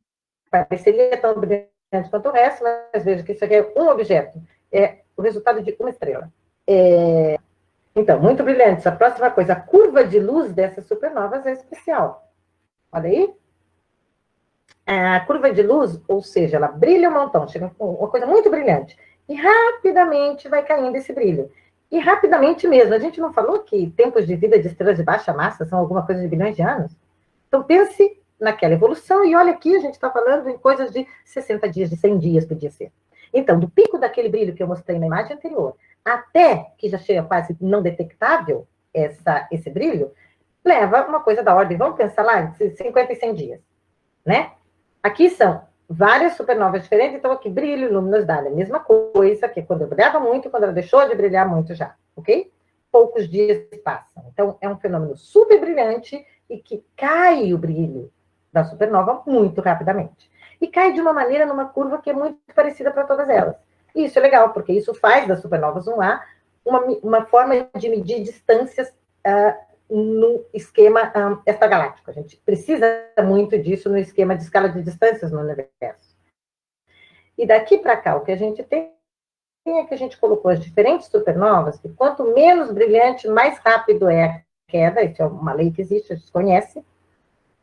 [SPEAKER 2] Pareceria tão brilhante quanto o resto, mas veja que isso aqui é um objeto. É o resultado de uma estrela. Então, muito brilhante. A próxima coisa, a curva de luz dessas supernovas é especial. Olha aí. A curva de luz, ou seja, ela brilha um montão, chega com uma coisa muito brilhante. E rapidamente vai caindo esse brilho. E rapidamente mesmo. A gente não falou que tempos de vida de estrelas de baixa massa são alguma coisa de bilhões de anos? Então, pense naquela evolução, e olha aqui, a gente está falando em coisas de 60 dias, de 100 dias, podia ser. Então, do pico daquele brilho que eu mostrei na imagem anterior, até que já chega quase não detectável esse brilho, leva uma coisa da ordem, vamos pensar lá, de 50 e 100 dias, né? Aqui são várias supernovas diferentes, então aqui brilho, luminosidade, a mesma coisa que quando eu brilhava muito, quando ela deixou de brilhar muito já, ok? Poucos dias passam. Então, é um fenômeno super brilhante e que cai o brilho da supernova muito rapidamente. E cai de uma maneira numa curva que é muito parecida para todas elas. E isso é legal, porque isso faz das supernovas 1A uma forma de medir distâncias no esquema extragaláctico. A gente precisa muito disso no esquema de escala de distâncias no universo. E daqui para cá, o que a gente tem é que a gente colocou as diferentes supernovas, que quanto menos brilhante, mais rápido é a queda, isso é uma lei que existe, a gente conhece.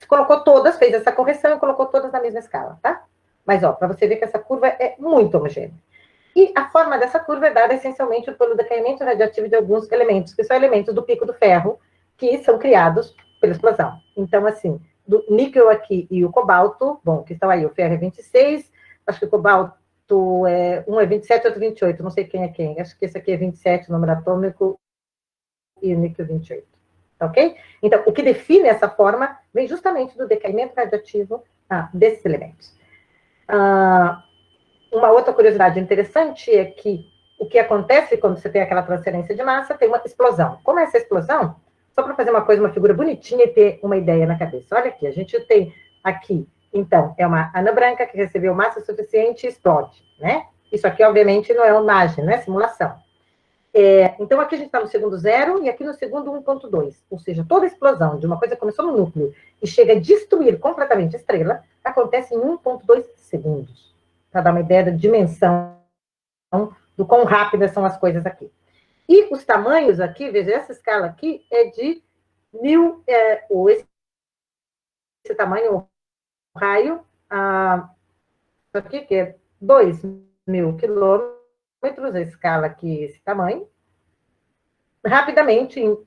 [SPEAKER 2] Colocou todas, fez essa correção e colocou todas na mesma escala, tá? Mas, ó, para você ver que essa curva é muito homogênea. E a forma dessa curva é dada essencialmente pelo decaimento radioativo de alguns elementos, que são elementos do pico do ferro, que são criados pela explosão. Então, assim, do níquel aqui e o cobalto, bom, que estão aí, o ferro é 26, acho que o cobalto um é 27, outro 28, não sei quem é quem, acho que esse aqui é 27, o número atômico, e o níquel 28, ok? Então, o que define essa forma vem justamente do decaimento radioativo desses elementos. Uma outra curiosidade interessante é que o que acontece quando você tem aquela transferência de massa, tem uma explosão. Como é essa explosão? Só para fazer uma figura bonitinha e ter uma ideia na cabeça. Olha aqui, a gente tem aqui, então, é uma anã branca que recebeu massa suficiente e explode, né? Isso aqui, obviamente, não é uma imagem, não é simulação. Então, aqui a gente está no segundo 0 e aqui no segundo 1.2. Ou seja, toda explosão de uma coisa que começou no núcleo e chega a destruir completamente a estrela, acontece em 1.2 segundos. Para dar uma ideia da dimensão do quão rápidas são as coisas aqui. E os tamanhos aqui, veja, essa escala aqui é de 1000, esse tamanho, o raio, aqui que é 2.000 quilômetros, a escala aqui, esse tamanho, rapidamente, em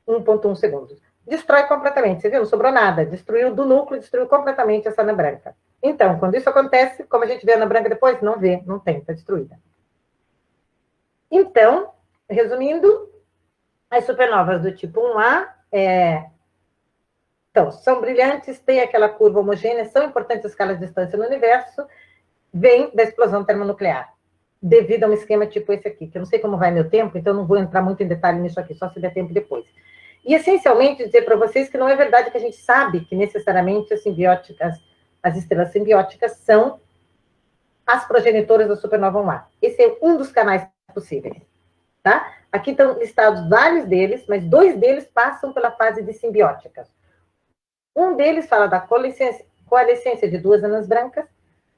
[SPEAKER 2] 1.1 segundos. Destrói completamente, você viu? Não sobrou nada. Destruiu do núcleo, destruiu completamente essa anã branca. Então, quando isso acontece, como a gente vê a anã branca depois, não vê, não tem, está destruída. Então, resumindo, as supernovas do tipo 1A então, são brilhantes, têm aquela curva homogênea, são importantes escalas de distância no universo, vêm da explosão termonuclear, devido a um esquema tipo esse aqui, que eu não sei como vai meu tempo, então não vou entrar muito em detalhe nisso aqui, só se der tempo depois. E, essencialmente, dizer para vocês que não é verdade que a gente sabe que, necessariamente, as estrelas simbióticas são as progenitoras da supernova 1A. Esse é um dos canais possíveis, tá? Aqui estão listados vários deles, mas 2 deles passam pela fase de simbióticas. Um deles fala da coalescência de 2 anãs brancas,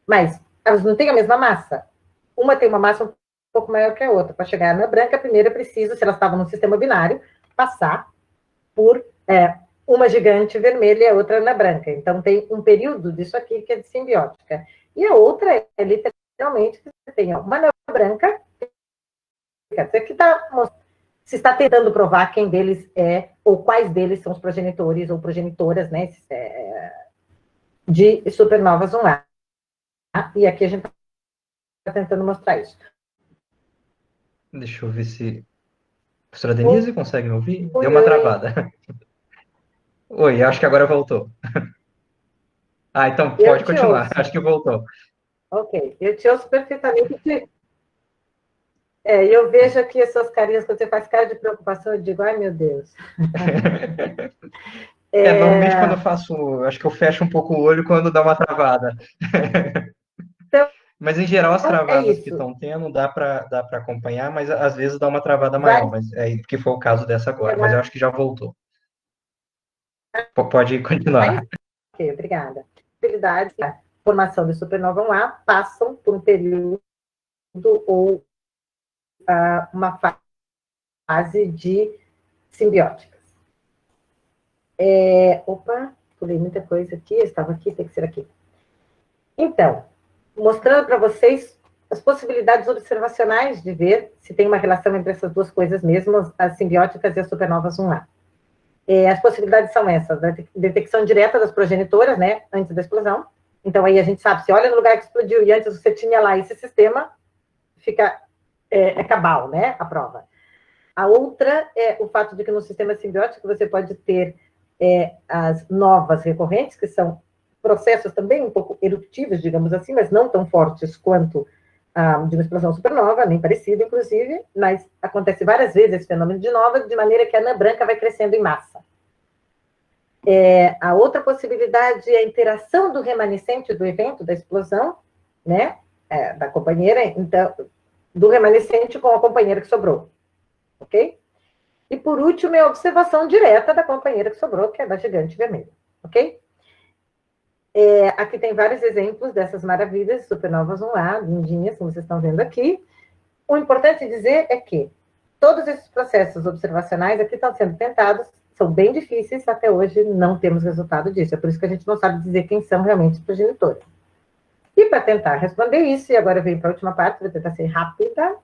[SPEAKER 2] mas elas não têm a mesma massa. Uma tem uma massa um pouco maior que a outra. Para chegar à anã branca, primeiro é preciso, se elas estavam num sistema binário, passar por uma gigante vermelha e a outra anã branca. Então, tem um período disso aqui que é de simbiótica. E a outra é literalmente que você tem uma anã branca, quer dizer que se está tentando provar quem deles é, ou quais deles são os progenitores ou progenitoras, né, de supernovas 1A. E aqui a gente está tentando mostrar isso.
[SPEAKER 1] Deixa eu ver se... Professora Denise, consegue me ouvir? Deu uma travada. Oi, acho que agora voltou. Então pode continuar, acho que voltou.
[SPEAKER 2] Ok, eu te ouço perfeitamente. Eu vejo aqui essas carinhas, quando você faz cara de preocupação, eu digo, ai meu Deus.
[SPEAKER 1] Normalmente quando eu faço, acho que eu fecho um pouco o olho quando dá uma travada.
[SPEAKER 2] Então,
[SPEAKER 1] mas em geral as travadas que estão tendo dá para acompanhar, mas às vezes dá uma travada maior, mas que foi o caso dessa agora, mas eu acho que já voltou. Pode continuar.
[SPEAKER 2] Ok, obrigada. Habilidades, a formação de supernova 1A passam por um período ou uma fase de simbióticas. Pulei muita coisa aqui, estava aqui, tem que ser aqui. Então, mostrando para vocês as possibilidades observacionais de ver se tem uma relação entre essas duas coisas mesmo, as simbióticas e as supernovas 1A. As possibilidades são essas, a detecção direta das progenitoras, né, antes da explosão, Então, aí a gente sabe, se olha no lugar que explodiu e antes você tinha lá esse sistema, fica cabal, né, a prova. A outra é o fato de que no sistema simbiótico você pode ter as novas recorrentes, que são processos também um pouco eruptivos, digamos assim, mas não tão fortes quanto de uma explosão supernova, nem parecido, inclusive, mas acontece várias vezes esse fenômeno de nova, de maneira que a anã branca vai crescendo em massa. A outra possibilidade é a interação do remanescente do evento, da explosão, né, da companheira, então, do remanescente com a companheira que sobrou, ok? E por último, é a observação direta da companheira que sobrou, que é da gigante vermelha, ok? Aqui tem vários exemplos dessas maravilhas, supernovas vão lá, lindinhas, como vocês estão vendo aqui. O importante dizer é que todos esses processos observacionais aqui estão sendo tentados, são bem difíceis, até hoje não temos resultado disso. É por isso que a gente não sabe dizer quem são realmente os progenitores. E para tentar responder isso, e agora eu venho para a última parte, vou tentar ser rápida,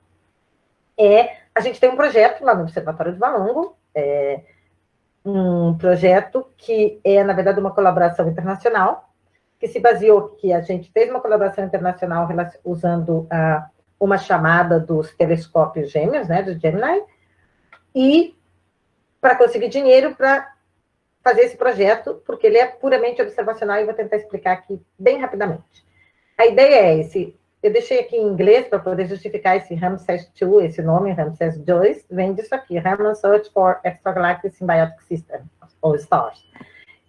[SPEAKER 2] a gente tem um projeto lá no Observatório de Valongo, um projeto que é, na verdade, uma colaboração internacional, que se baseou que a gente fez uma colaboração internacional usando uma chamada dos telescópios gêmeos, né, do Gemini, e para conseguir dinheiro para fazer esse projeto, porque ele é puramente observacional, e vou tentar explicar aqui bem rapidamente. A ideia é eu deixei aqui em inglês para poder justificar esse Ramsés II, esse nome, Ramsés II, vem disso aqui, Random Search for Extragalactic Symbiotic System, ou STARS,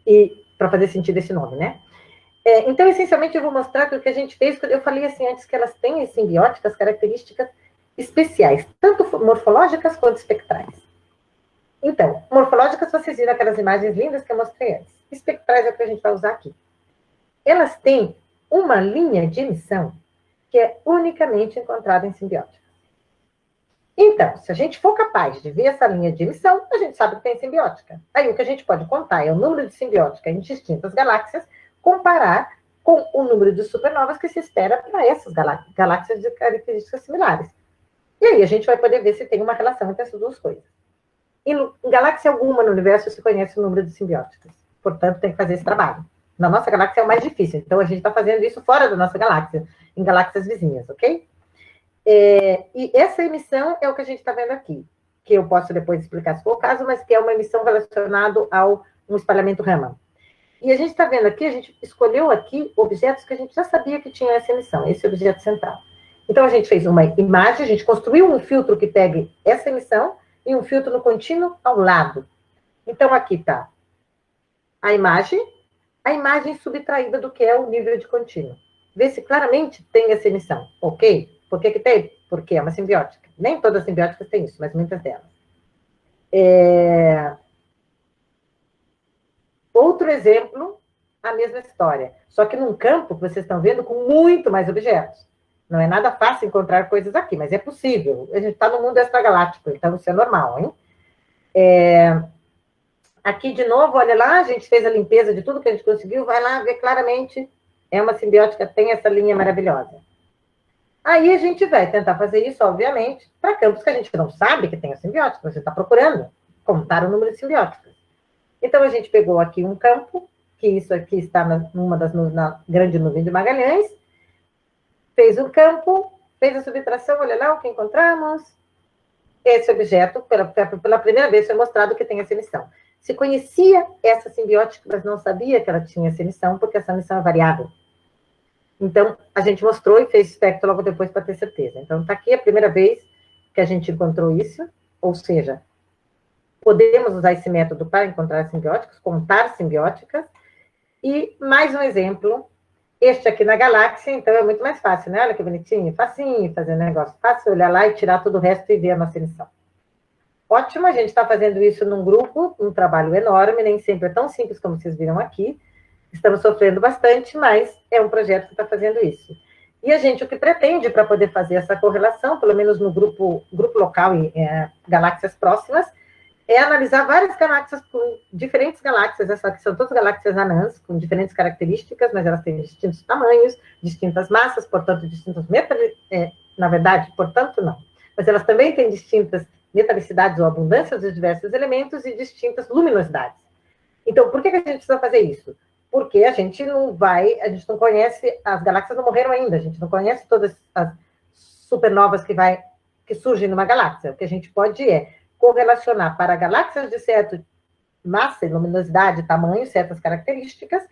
[SPEAKER 2] e para fazer sentido esse nome, né? Então, essencialmente, eu vou mostrar que o que a gente fez, eu falei assim antes que elas têm simbióticas, características especiais, tanto morfológicas quanto espectrais. Então, morfológicas, vocês viram aquelas imagens lindas que eu mostrei antes. Espectrais é o que a gente vai usar aqui. Elas têm uma linha de emissão que é unicamente encontrada em simbióticas. Então, se a gente for capaz de ver essa linha de emissão, a gente sabe que tem simbiótica. Aí o que a gente pode contar é o número de simbiótica em distintas galáxias, comparar com o número de supernovas que se espera para essas galáxias de características similares. E aí a gente vai poder ver se tem uma relação entre essas duas coisas. E em galáxia alguma no universo se conhece o número de simbióticas. Portanto, tem que fazer esse trabalho. Na nossa galáxia é o mais difícil, então a gente está fazendo isso fora da nossa galáxia, em galáxias vizinhas, ok? E essa emissão é o que a gente está vendo aqui, que eu posso depois explicar se for o caso, mas que é uma emissão relacionada a um espalhamento Raman. E a gente está vendo aqui, a gente escolheu aqui objetos que a gente já sabia que tinham essa emissão, esse objeto central. Então, a gente fez uma imagem, a gente construiu um filtro que pegue essa emissão e um filtro no contínuo ao lado. Então, aqui está a imagem subtraída do que é o nível de contínuo. Vê se claramente tem essa emissão, ok? Por que tem? Porque é uma simbiótica. Nem todas as simbióticas têm isso, mas muitas delas. Outro exemplo, a mesma história. Só que num campo que vocês estão vendo com muito mais objetos. Não é nada fácil encontrar coisas aqui, mas é possível. A gente está no mundo extragaláctico, então isso é normal, hein? Aqui, de novo, olha lá, a gente fez a limpeza de tudo que a gente conseguiu, vai lá ver claramente, é uma simbiótica, tem essa linha maravilhosa. Aí a gente vai tentar fazer isso, obviamente, para campos que a gente não sabe que tem a simbiótica, você está procurando, contar o número de simbióticas. Então, a gente pegou aqui um campo, que isso aqui está na grande nuvem de Magalhães, fez um campo, fez a subtração, olha lá o que encontramos. Esse objeto, pela primeira vez, foi mostrado que tem essa emissão. Se conhecia essa simbiótica, mas não sabia que ela tinha essa emissão, porque essa emissão é variável. Então, a gente mostrou e fez espectro logo depois para ter certeza. Então, está aqui a primeira vez que a gente encontrou isso, ou seja, podemos usar esse método para encontrar simbióticos, contar simbióticas. E mais um exemplo, este aqui na galáxia, então é muito mais fácil, né? Olha que bonitinho, facinho fazer negócio, fácil olhar lá e tirar todo o resto e ver a nossa emissão. Ótimo, a gente está fazendo isso num grupo, um trabalho enorme, nem sempre é tão simples como vocês viram aqui. Estamos sofrendo bastante, mas é um projeto que está fazendo isso. E a gente, o que pretende para poder fazer essa correlação, pelo menos no grupo local e galáxias próximas, é analisar várias galáxias com diferentes galáxias, essa que são todas galáxias anãs, com diferentes características, mas elas têm distintos tamanhos, distintas massas, portanto, distintas na verdade, portanto, não. Mas elas também têm distintas metalicidades ou abundâncias de diversos elementos e distintas luminosidades. Então, por que a gente precisa fazer isso? porque a gente não conhece, as galáxias não morreram ainda, a gente não conhece todas as supernovas que surgem numa galáxia. O que a gente pode correlacionar para galáxias de certa massa, luminosidade, tamanho, certas características,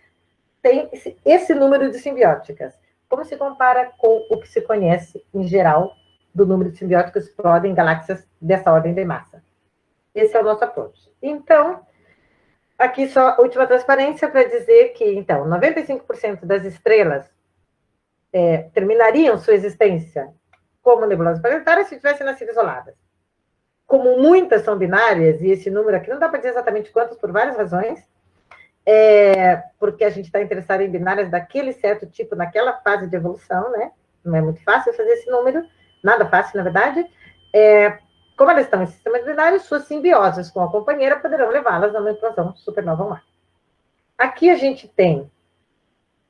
[SPEAKER 2] tem esse número de simbióticas. Como se compara com o que se conhece, em geral, do número de simbióticas que podem em galáxias dessa ordem de massa. Esse é o nosso approach. Então, aqui só a última transparência para dizer que, então, 95% das estrelas terminariam sua existência como nebulosas planetárias se tivessem nascido isoladas. Como muitas são binárias, e esse número aqui não dá para dizer exatamente quantos, por várias razões, porque a gente está interessado em binárias daquele certo tipo, naquela fase de evolução, né? Não é muito fácil fazer esse número, nada fácil, na verdade. Como elas estão em sistemas binários, suas simbioses com a companheira poderão levá-las a uma explosão supernova ao mar. Aqui a gente tem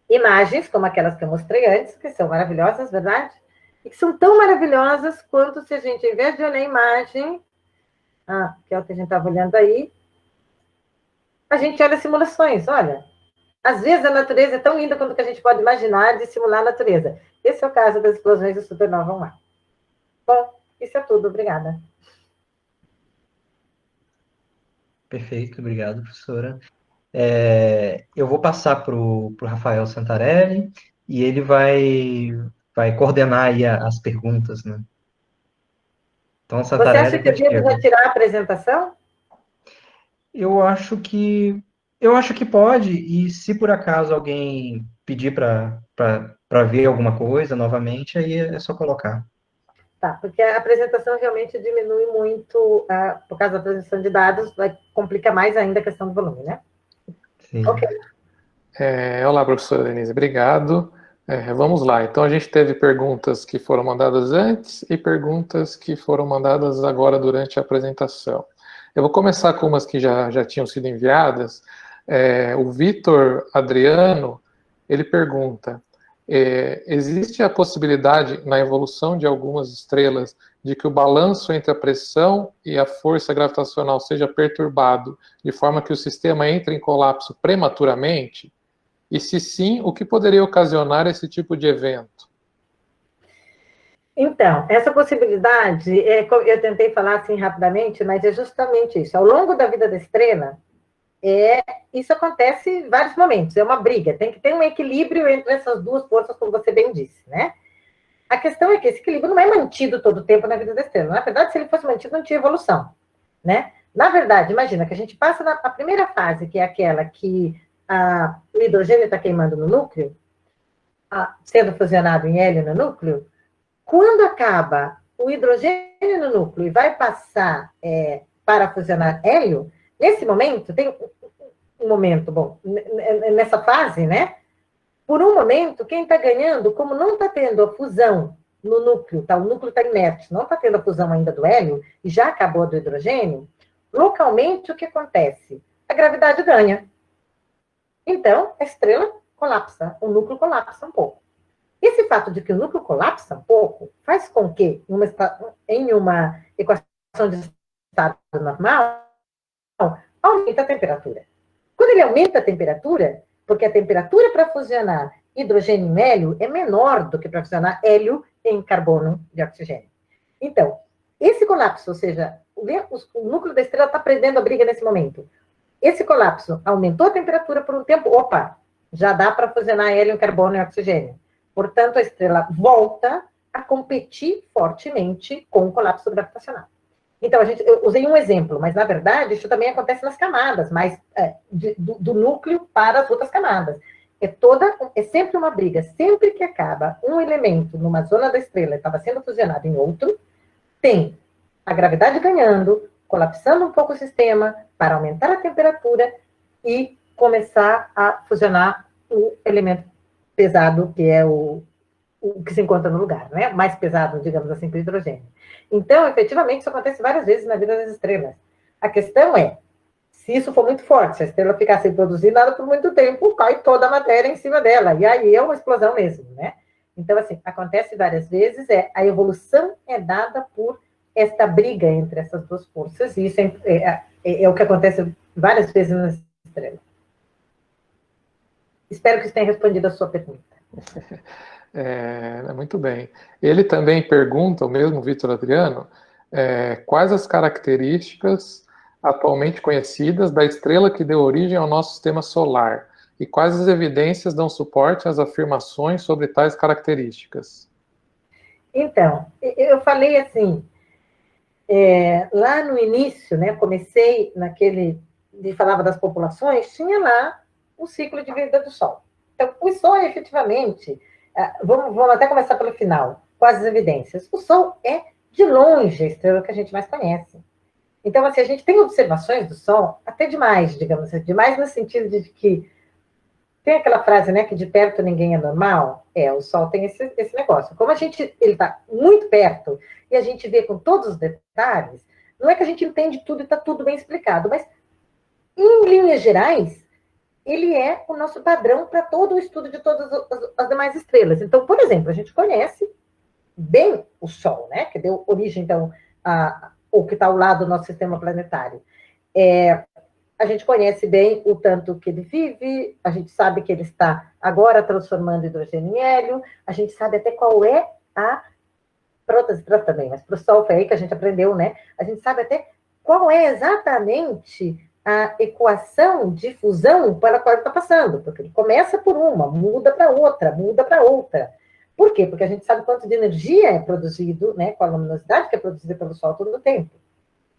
[SPEAKER 2] imagens, como aquelas que eu mostrei antes, que são maravilhosas, verdade? E que são tão maravilhosas quanto se a gente, ao invés de olhar a imagem, que é o que a gente estava olhando aí, a gente olha simulações, olha. Às vezes a natureza é tão linda quanto que a gente pode imaginar de simular a natureza. Esse é o caso das explosões de supernova ao mar. Bom, isso é tudo, obrigada.
[SPEAKER 1] Perfeito, obrigado, professora. Eu vou passar para o Rafael Santarelli e ele vai coordenar aí as perguntas, né? Então,
[SPEAKER 2] Você acha
[SPEAKER 1] Santarelli
[SPEAKER 2] que eu devo
[SPEAKER 1] contigo.
[SPEAKER 2] retirar a apresentação?
[SPEAKER 1] Eu acho que pode, e se por acaso alguém pedir para ver alguma coisa novamente, aí é só colocar.
[SPEAKER 2] Tá, porque a apresentação realmente diminui muito, por causa da transmissão de dados, complica mais ainda a questão do volume, né?
[SPEAKER 1] Sim.
[SPEAKER 2] Ok.
[SPEAKER 3] Olá, professora Denise, obrigado. Vamos lá, então a gente teve perguntas que foram mandadas antes e perguntas que foram mandadas agora durante a apresentação. Eu vou começar com umas que já tinham sido enviadas. O Vitor Adriano, ele pergunta, existe a possibilidade na evolução de algumas estrelas de que o balanço entre a pressão e a força gravitacional seja perturbado de forma que o sistema entre em colapso prematuramente? E se sim, o que poderia ocasionar esse tipo de evento?
[SPEAKER 2] Então, essa possibilidade, eu tentei falar assim rapidamente, mas é justamente isso. Ao longo da vida da estrela, isso acontece em vários momentos, é uma briga, tem que ter um equilíbrio entre essas duas forças, como você bem disse, né? A questão é que esse equilíbrio não é mantido todo o tempo na vida da estrela. Na verdade, se ele fosse mantido, não tinha evolução, né? Na verdade, imagina que a gente passa na primeira fase, que é aquela que o hidrogênio está queimando no núcleo, sendo fusionado em hélio no núcleo. Quando acaba o hidrogênio no núcleo e vai passar para fusionar hélio, nesse momento, tem um momento, bom, nessa fase, né? Por um momento, quem está ganhando, como não está tendo a fusão no núcleo, o núcleo está inerte, não está tendo a fusão ainda do hélio, e já acabou do hidrogênio, localmente o que acontece? A gravidade ganha. Então, a estrela colapsa, o núcleo colapsa um pouco. Esse fato de que o núcleo colapsa um pouco faz com que, em uma equação de estado normal, aumente a temperatura. Quando ele aumenta a temperatura, porque a temperatura para fusionar hidrogênio em hélio é menor do que para fusionar hélio em carbono de oxigênio. Então, esse colapso, ou seja, o núcleo da estrela está perdendo a briga nesse momento. Esse colapso aumentou a temperatura por um tempo, já dá para fusionar hélio em carbono e oxigênio. Portanto, a estrela volta a competir fortemente com o colapso gravitacional. Então, eu usei um exemplo, mas, na verdade, isso também acontece nas camadas, mas do núcleo para as outras camadas. É sempre uma briga. Sempre que acaba um elemento numa zona da estrela e estava sendo fusionado em outro, tem a gravidade ganhando, colapsando um pouco o sistema para aumentar a temperatura e começar a fusionar o elemento pesado, que é o que se encontra no lugar, né? Mais pesado, digamos assim, que o hidrogênio. Então, efetivamente, isso acontece várias vezes na vida das estrelas. A questão é, se isso for muito forte, se a estrela ficar sem produzir nada por muito tempo, cai toda a matéria em cima dela, e aí é uma explosão mesmo, né? Então, assim, acontece várias vezes, a evolução é dada por esta briga entre essas duas forças, e isso é o que acontece várias vezes nas estrelas. Espero que isso tenha respondido a sua pergunta.
[SPEAKER 3] Muito bem. Ele também pergunta, o mesmo Vitor Adriano, quais as características atualmente conhecidas da estrela que deu origem ao nosso sistema solar e quais as evidências dão suporte às afirmações sobre tais características?
[SPEAKER 2] Então, eu falei assim, lá no início, né, comecei falava das populações, tinha lá o ciclo de vida do Sol. Então, o Sol, efetivamente, vamos até começar pelo final, com as evidências. O Sol é, de longe, a estrela que a gente mais conhece. Então, assim, a gente tem observações do Sol, até demais, digamos assim, demais no sentido de que tem aquela frase, né, que de perto ninguém é normal. O Sol tem esse negócio. Como ele está muito perto e a gente vê com todos os detalhes, não é que a gente entende tudo e está tudo bem explicado, mas, em linhas gerais, ele é o nosso padrão para todo o estudo de todas as demais estrelas. Então, por exemplo, a gente conhece bem o Sol, né, que deu origem, então, o que está ao lado do nosso sistema planetário. A gente conhece bem o tanto que ele vive, a gente sabe que ele está agora transformando hidrogênio em hélio, a gente sabe até qual é para outras estrelas também, mas para o Sol foi aí que a gente aprendeu, né? A gente sabe até qual é exatamente a equação de fusão pela qual ele está passando, porque ele começa por uma, muda para outra, muda para outra. Por quê? Porque a gente sabe quanto de energia é produzido, né, com a luminosidade que é produzida pelo Sol todo o tempo.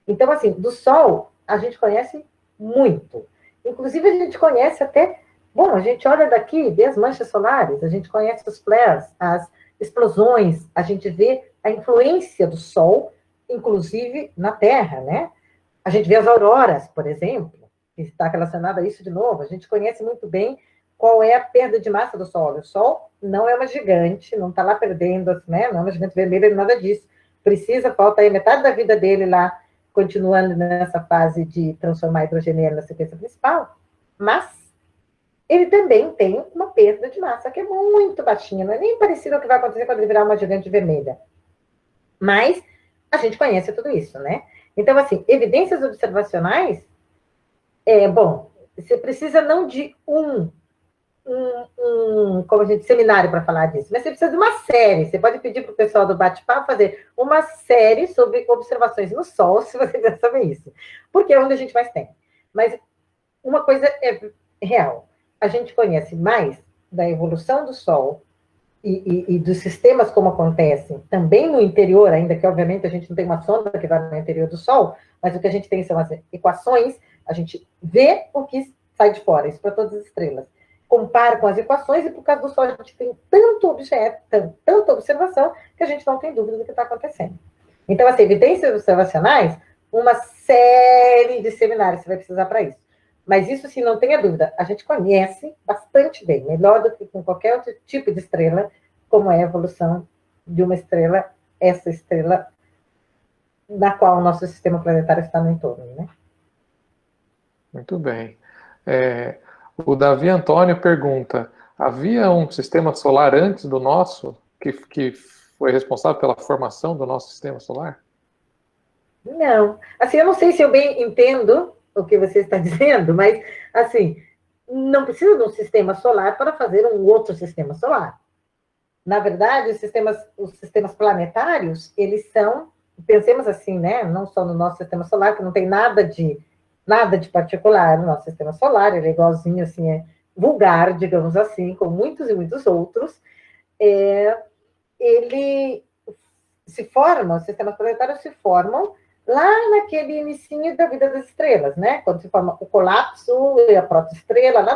[SPEAKER 2] Então, assim, do Sol, a gente conhece muito. Inclusive, a gente conhece até... Bom, a gente olha daqui, vê as manchas solares, a gente conhece os flares, as explosões, a gente vê a influência do Sol, inclusive na Terra, né? A gente vê as auroras, por exemplo, que está relacionada a isso de novo. A gente conhece muito bem qual é a perda de massa do Sol. O Sol não é uma gigante, não está lá perdendo, né? Não é uma gigante vermelha, nada disso. Falta aí metade da vida dele lá, continuando nessa fase de transformar hidrogênio na sequência principal, mas ele também tem uma perda de massa que é muito baixinha, não é nem parecido ao que vai acontecer quando ele virar uma gigante vermelha. Mas a gente conhece tudo isso, né? Então, assim, evidências observacionais, bom, você precisa não de como a gente, seminário para falar disso, mas você precisa de uma série. Você pode pedir para o pessoal do bate-papo fazer uma série sobre observações no Sol, se você quiser saber isso. Porque é onde a gente mais tem. Mas uma coisa é real. A gente conhece mais da evolução do Sol e dos sistemas como acontecem, também no interior, ainda que, obviamente, a gente não tem uma sonda que vai no interior do Sol, mas o que a gente tem são as equações, a gente vê o que sai de fora, isso para todas as estrelas. Compara com as equações, e por causa do Sol a gente tem tanto objeto, tanta observação, que a gente não tem dúvida do que está acontecendo. Então, assim, evidências observacionais, uma série de seminários você vai precisar para isso. Mas isso, sim, não tenha dúvida, a gente conhece bastante bem, melhor do que com qualquer outro tipo de estrela, como é a evolução de uma estrela, essa estrela na qual o nosso sistema planetário está no entorno, né?
[SPEAKER 3] Muito bem. O Davi Antônio pergunta, havia um sistema solar antes do nosso, que foi responsável pela formação do nosso sistema solar?
[SPEAKER 2] Não. Assim, eu não sei se eu bem entendo o que você está dizendo, mas, assim, não precisa de um sistema solar para fazer um outro sistema solar. Na verdade, os sistemas planetários, eles são, pensemos assim, né, não só no nosso sistema solar, que não tem nada de particular no nosso sistema solar, ele é igualzinho, assim, é vulgar, digamos assim, com muitos e muitos outros. Ele se forma, os sistemas planetários se formam lá naquele inicinho da vida das estrelas, né? Quando se forma o colapso e a protoestrela, lá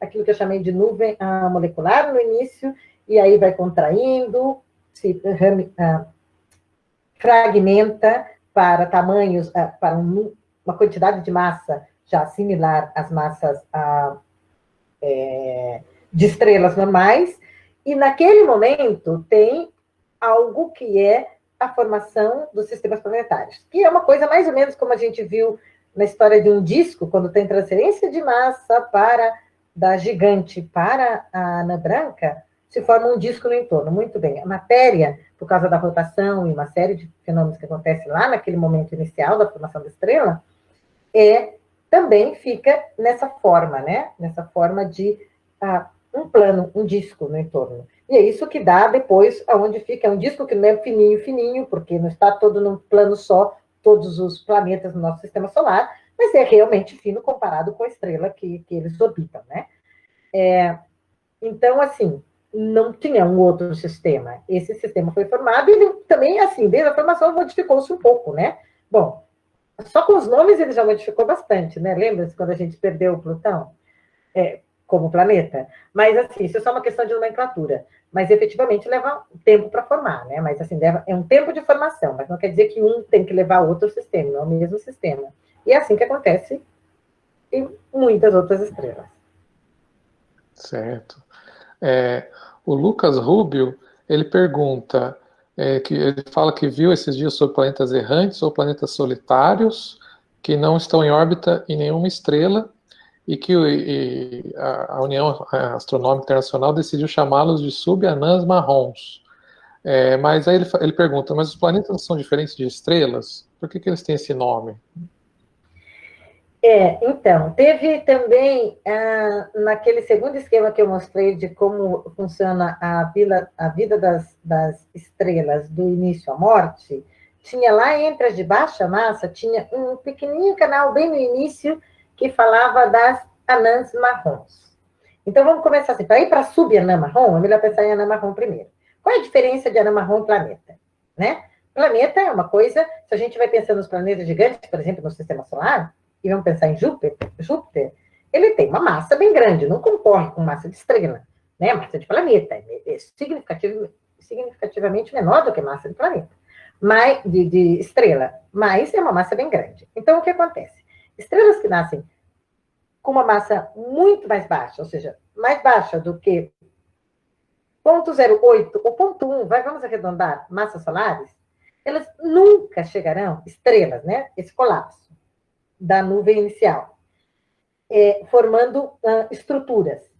[SPEAKER 2] aquilo que eu chamei de nuvem molecular no início, e aí vai contraindo, se fragmenta para tamanhos, para uma quantidade de massa já similar às massas de estrelas normais, e naquele momento tem algo que é a formação dos sistemas planetários, que é uma coisa mais ou menos como a gente viu na história de um disco, quando tem transferência de massa da gigante para a anã branca, se forma um disco no entorno. Muito bem. A matéria, por causa da rotação e uma série de fenômenos que acontecem lá naquele momento inicial da formação da estrela, também fica nessa forma, né? Nessa forma de um plano, um disco no entorno. E é isso que dá depois aonde fica, é um disco que não é fininho, fininho, porque não está todo num plano só, todos os planetas do nosso sistema solar, mas é realmente fino comparado com a estrela que eles orbitam, né? Então, assim, não tinha um outro sistema. Esse sistema foi formado e ele também, assim, desde a formação modificou-se um pouco, né? Bom, só com os nomes ele já modificou bastante, né? Lembra-se quando a gente perdeu o Plutão como planeta? Mas, assim, isso é só uma questão de nomenclatura. Mas, efetivamente, leva tempo para formar, né? Mas, assim, é um tempo de formação, mas não quer dizer que um tem que levar outro sistema, não é o mesmo sistema. E é assim que acontece em muitas outras estrelas.
[SPEAKER 3] Certo. O Lucas Rubio, ele pergunta, que ele fala que viu esses dias sobre planetas errantes ou planetas solitários que não estão em órbita em nenhuma estrela e que a União Astronômica Internacional decidiu chamá-los de subanãs marrons. Mas aí ele pergunta, mas os planetas são diferentes de estrelas? Por que eles têm esse nome?
[SPEAKER 2] Então, teve também, naquele segundo esquema que eu mostrei de como funciona a vida das estrelas do início à morte, tinha lá entre as de baixa massa, tinha um pequenininho canal bem no início que falava das anãs marrons. Então, vamos começar assim, para ir para subanã marrom, é melhor pensar em anã marrom primeiro. Qual é a diferença de anã marrom e planeta? Né? Planeta é uma coisa, se a gente vai pensando nos planetas gigantes, por exemplo, no sistema solar, e vamos pensar em Júpiter, ele tem uma massa bem grande, não concorre com massa de estrela, né? Massa de planeta, é significativamente menor do que massa de planeta, mas, de estrela, mas é uma massa bem grande. Então, o que acontece? Estrelas que nascem com uma massa muito mais baixa, ou seja, mais baixa do que 0,08 ou 0,1, vamos arredondar, massas solares, elas nunca chegarão, estrelas, né? Esse colapso da nuvem inicial, formando estruturas.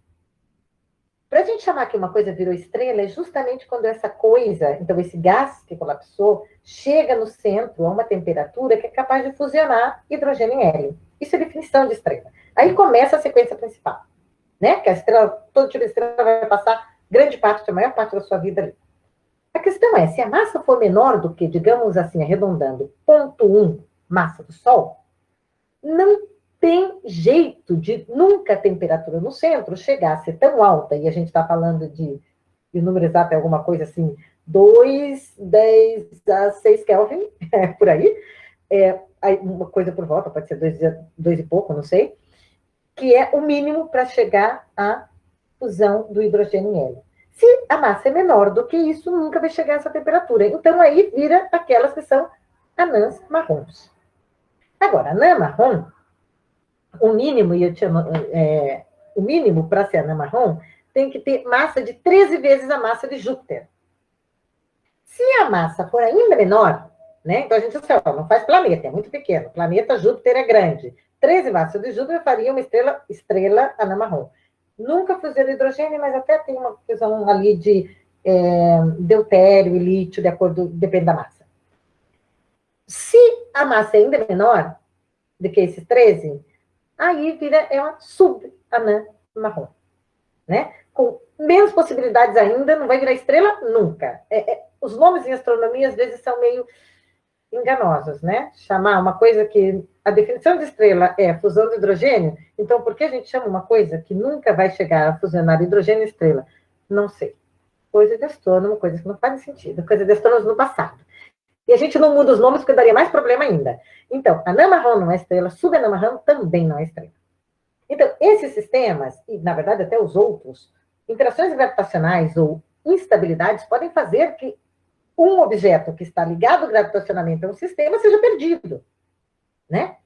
[SPEAKER 2] Para a gente chamar que uma coisa virou estrela, é justamente quando essa coisa, então esse gás que colapsou, chega no centro a uma temperatura que é capaz de fusionar hidrogênio e hélio. Isso é definição de estrela. Aí começa a sequência principal, né? Que a estrela, todo tipo de estrela vai passar grande parte, a maior parte da sua vida ali. A questão é, se a massa for menor do que, digamos assim, arredondando, 0,1 massa do Sol, não tem jeito de nunca a temperatura no centro chegar a ser tão alta, e a gente está falando de número exato é alguma coisa assim, 10 a 6 Kelvin, por aí, uma coisa por volta, pode ser 2 e pouco, não sei, que é o mínimo para chegar à fusão do hidrogênio e hélio. Se a massa é menor do que isso, nunca vai chegar a essa temperatura. Então, aí vira aquelas que são anãs marrons. Agora, anã marrom, o mínimo, e eu chamo, o mínimo para ser anã marrom, tem que ter massa de 13 vezes a massa de Júpiter. Se a massa for ainda menor, né? Então a gente diz assim, não faz planeta, é muito pequeno. Planeta Júpiter é grande. 13 massas de Júpiter faria uma estrela anã marrom. Nunca fusão hidrogênio, mas até tem uma fusão ali de deutério e lítio, depende da massa. Se a massa ainda é menor do que esses 13, aí vira uma subanã marrom, né? Com menos possibilidades ainda, não vai virar estrela nunca. Os nomes em astronomia, às vezes, são meio enganosos, né? Chamar uma coisa que... A definição de estrela é fusão de hidrogênio, então por que a gente chama uma coisa que nunca vai chegar a fusionar hidrogênio e estrela? Não sei. Coisa de astrônomo, coisa que não faz sentido. Coisa de astrônomos no passado. E a gente não muda os nomes porque daria mais problema ainda. Então, anã marrom não é estrela, subanã marrom também não é estrela. Então, esses sistemas, e na verdade até os outros, interações gravitacionais ou instabilidades podem fazer que um objeto que está ligado gravitacionalmente a um sistema seja perdido, né?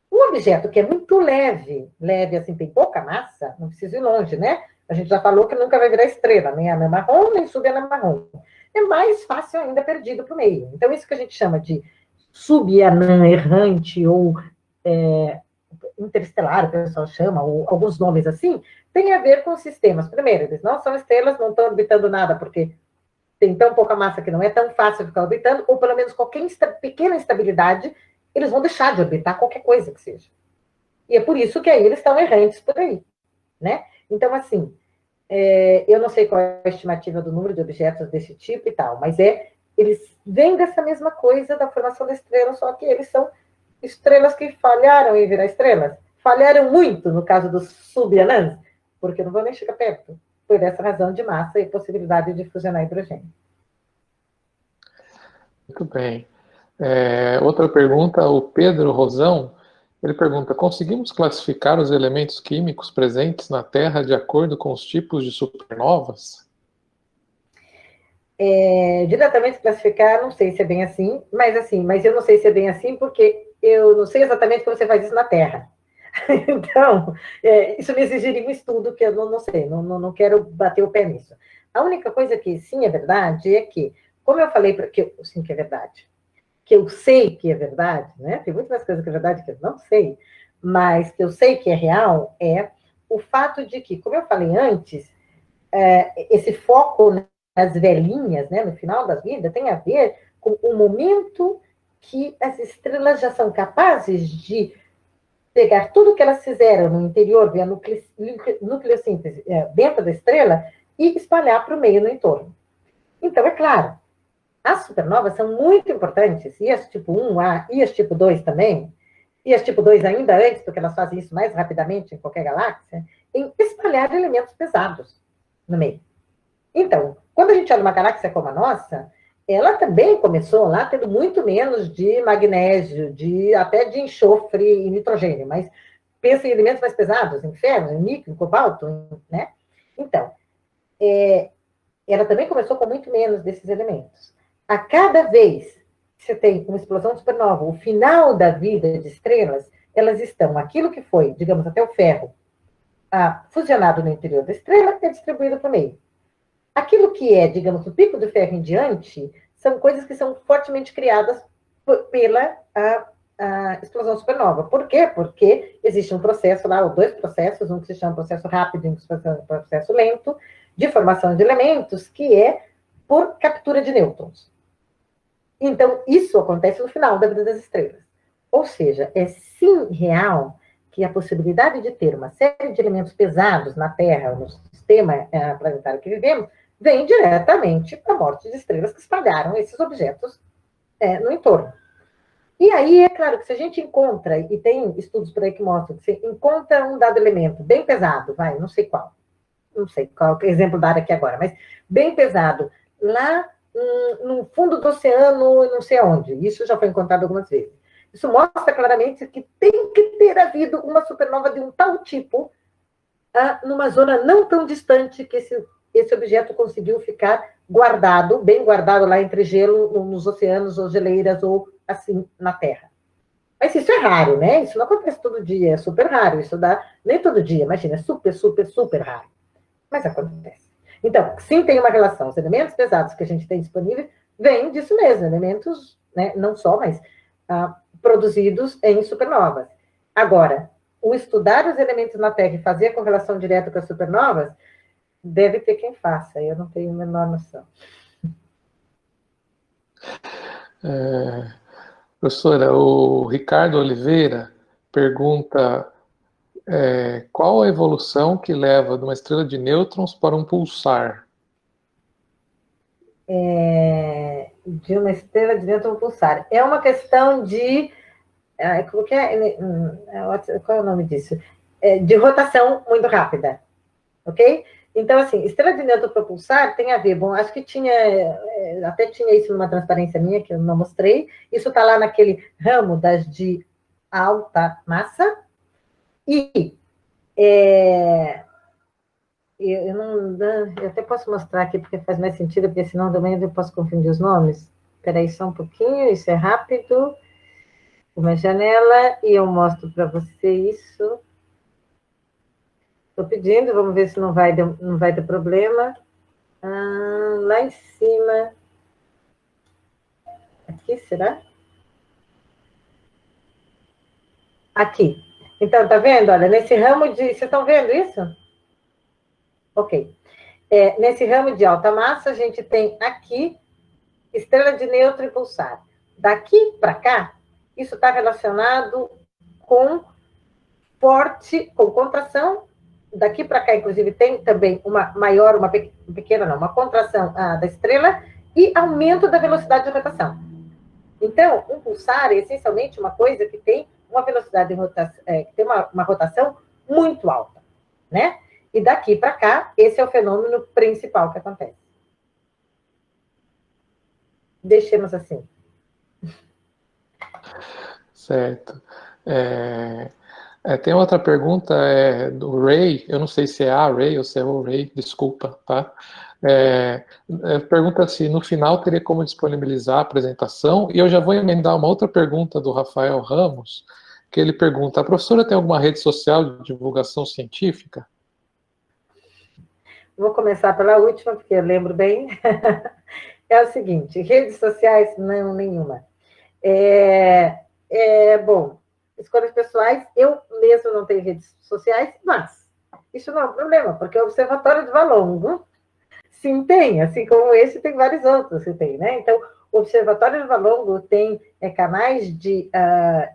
[SPEAKER 2] Um objeto que é muito leve, assim, tem pouca massa, não precisa ir longe, né? A gente já falou que nunca vai virar estrela, nem anã marrom, nem subanã marrom. É mais fácil ainda perdido para o meio. Então, isso que a gente chama de subanã errante ou interestelar, o pessoal chama, ou alguns nomes assim, tem a ver com sistemas. Primeiro, eles não são estrelas, não estão orbitando nada, porque tem tão pouca massa que não é tão fácil ficar orbitando, ou pelo menos qualquer pequena instabilidade, eles vão deixar de orbitar qualquer coisa que seja. E é por isso que aí eles estão errantes por aí, né? Então, assim, Eu não sei qual é a estimativa do número de objetos desse tipo e tal, mas eles vêm dessa mesma coisa da formação da estrela, só que eles são estrelas que falharam em virar estrelas. Falharam muito no caso dos subanãs, porque não vão nem chegar perto, por essa razão de massa e possibilidade de fusionar hidrogênio.
[SPEAKER 3] Muito bem. Outra pergunta, o Pedro Rosão, ele pergunta: conseguimos classificar os elementos químicos presentes na Terra de acordo com os tipos de supernovas?
[SPEAKER 2] Diretamente classificar, não sei se é bem assim, mas eu não sei se é bem assim porque eu não sei exatamente como você faz isso na Terra. Então, isso me exigiria um estudo que eu não sei, não quero bater o pé nisso. A única coisa que sim é verdade é que, como eu falei, sim que é verdade, que eu sei que é verdade, né? Tem muitas coisas que é verdade que eu não sei, mas que eu sei que é real, é o fato de que, como eu falei antes, esse foco nas velhinhas, né, no final da vida, tem a ver com o momento que as estrelas já são capazes de pegar tudo que elas fizeram no interior, via nucleossíntese dentro da estrela, e espalhar para o meio no entorno. Então, é claro, as supernovas são muito importantes, e as tipo 1A e as tipo 2 também, e as tipo 2 ainda antes, porque elas fazem isso mais rapidamente em qualquer galáxia, em espalhar elementos pesados no meio. Então, quando a gente olha uma galáxia como a nossa, ela também começou lá tendo muito menos de magnésio, até de enxofre e nitrogênio, mas pensa em elementos mais pesados, em ferro, em níquel, em cobalto, né? Então, ela também começou com muito menos desses elementos. A cada vez que você tem uma explosão de supernova, o final da vida de estrelas, elas estão, aquilo que foi, digamos, até o ferro, fusionado no interior da estrela, é distribuído para o meio. Aquilo que é, digamos, o pico do ferro em diante, são coisas que são fortemente criadas pela a explosão supernova. Por quê? Porque existe um processo lá, ou dois processos, um que se chama processo rápido e um que se chama processo lento, de formação de elementos, que é por captura de nêutrons. Então, isso acontece no final da vida das estrelas. Ou seja, é sim real que a possibilidade de ter uma série de elementos pesados na Terra, no sistema planetário que vivemos, vem diretamente da morte de estrelas que espalharam esses objetos no entorno. E aí, é claro que se a gente encontra, e tem estudos por aí que mostram, que você encontra um dado elemento bem pesado, não sei qual exemplo dar aqui agora, mas bem pesado, lá no fundo do oceano, não sei aonde, isso já foi encontrado algumas vezes. Isso mostra claramente que tem que ter havido uma supernova de um tal tipo numa zona não tão distante que esse objeto conseguiu ficar guardado, bem guardado lá entre gelo, nos oceanos, ou geleiras, ou assim, na Terra. Mas isso é raro, né? Isso não acontece todo dia, é super raro. Isso dá, nem todo dia, imagina, é super, super, super raro. Mas acontece. Então, sim, tem uma relação. Os elementos pesados que a gente tem disponíveis vêm disso mesmo, elementos, né, não só, mas produzidos em supernovas. Agora, o estudar os elementos na Terra e fazer a correlação direta com as supernovas, deve ter quem faça, eu não tenho a menor noção.
[SPEAKER 3] Professora, o Ricardo Oliveira pergunta qual a evolução que leva de uma estrela de nêutrons para um pulsar?
[SPEAKER 2] De uma estrela de dentro do pulsar. É uma questão de... qual é o nome disso? De rotação muito rápida, ok? Então, assim, estrela de nêutron para pulsar tem a ver, bom, acho que até tinha isso numa transparência minha, que eu não mostrei, isso está lá naquele ramo das de alta massa, e eu até posso mostrar aqui, porque faz mais sentido, porque senão também eu posso confundir os nomes. Espera aí só um pouquinho, isso é rápido. Uma janela, e eu mostro para você isso. Estou pedindo, vamos ver se não vai ter problema. Lá em cima. Aqui, será? Aqui. Então, tá vendo? Olha, nesse ramo de... Vocês estão vendo isso? Ok. Nesse ramo de alta massa, a gente tem aqui estrela de nêutron e pulsar. Daqui para cá, isso está relacionado com contração daqui para cá, inclusive, tem também uma maior, uma pequena, não, uma contração da estrela e aumento da velocidade de rotação. Então, um pulsar é essencialmente uma coisa que tem uma velocidade de rotação, que tem uma rotação muito alta, né? E daqui para cá, esse é o fenômeno principal que acontece. Deixemos assim.
[SPEAKER 3] Certo. Tem outra pergunta do Ray, eu não sei se é a Ray ou se é o Ray, desculpa, tá? Pergunta se no final teria como disponibilizar a apresentação, e eu já vou emendar uma outra pergunta do Rafael Ramos, que ele pergunta, a professora tem alguma rede social de divulgação científica?
[SPEAKER 2] Vou começar pela última, porque eu lembro bem. É o seguinte, redes sociais, não, nenhuma. Bom, escolhas pessoais, eu mesmo não tenho redes sociais, mas isso não é um problema, porque o Observatório do Valongo, sim, tem, assim como esse, tem vários outros que tem, né? Então, o Observatório do Valongo tem canais de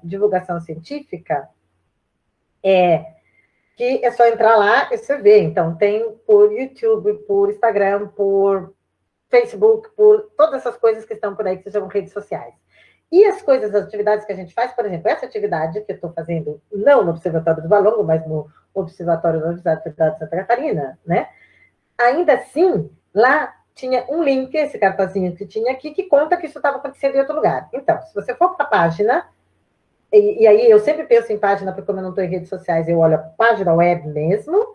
[SPEAKER 2] divulgação científica, que é só entrar lá e você vê. Então, tem por YouTube, por Instagram, por Facebook, por todas essas coisas que estão por aí, que se chamam redes sociais. E as coisas, as atividades que a gente faz, por exemplo, essa atividade que eu estou fazendo, não no Observatório do Valongo, mas no Observatório da Universidade Federal de Santa Catarina, né? Ainda assim, lá tinha um link, esse cartazinho que tinha aqui, que conta que isso estava acontecendo em outro lugar. Então, se você for para a página, e aí eu sempre penso em página, porque como eu não estou em redes sociais, eu olho a página web mesmo,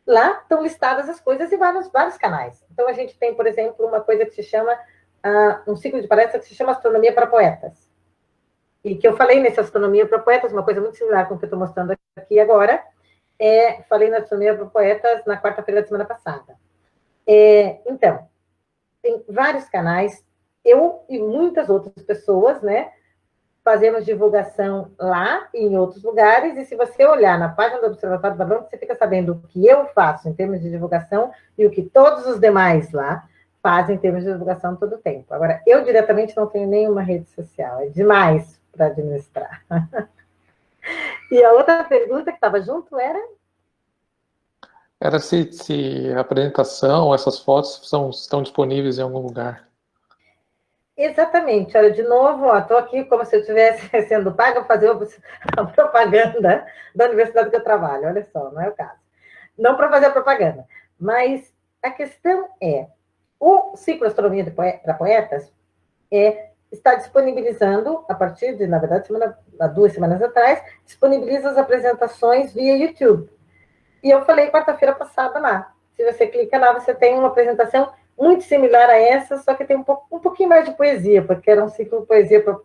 [SPEAKER 2] lá estão listadas as coisas e vários canais. Então, a gente tem, por exemplo, uma coisa que se chama, um ciclo de palestra que se chama Astronomia para Poetas. E que eu falei nesse Astronomia para Poetas, uma coisa muito similar com o que eu estou mostrando aqui agora, falei na Astronomia para Poetas na quarta-feira da semana passada. Então, tem vários canais, eu e muitas outras pessoas, né, fazemos divulgação lá e em outros lugares, e se você olhar na página do Observatório do Valongo, você fica sabendo o que eu faço em termos de divulgação e o que todos os demais lá fazem em termos de divulgação todo o tempo. Agora, eu diretamente não tenho nenhuma rede social, é demais para administrar. E a outra pergunta que estava junto era?
[SPEAKER 3] Era se a apresentação, essas fotos estão disponíveis em algum lugar.
[SPEAKER 2] Exatamente. Olha, de novo, estou aqui como se eu estivesse sendo paga para fazer a propaganda da universidade que eu trabalho. Olha só, não é o caso. Não para fazer a propaganda. Mas a questão o ciclo Astronomia para Poetas está disponibilizando, a partir de, na verdade, há 2 semanas atrás, disponibiliza as apresentações via YouTube. E eu falei quarta-feira passada lá. Se você clica lá, você tem uma apresentação muito similar a essa, só que tem um pouquinho mais de poesia, porque era um ciclo de poesia para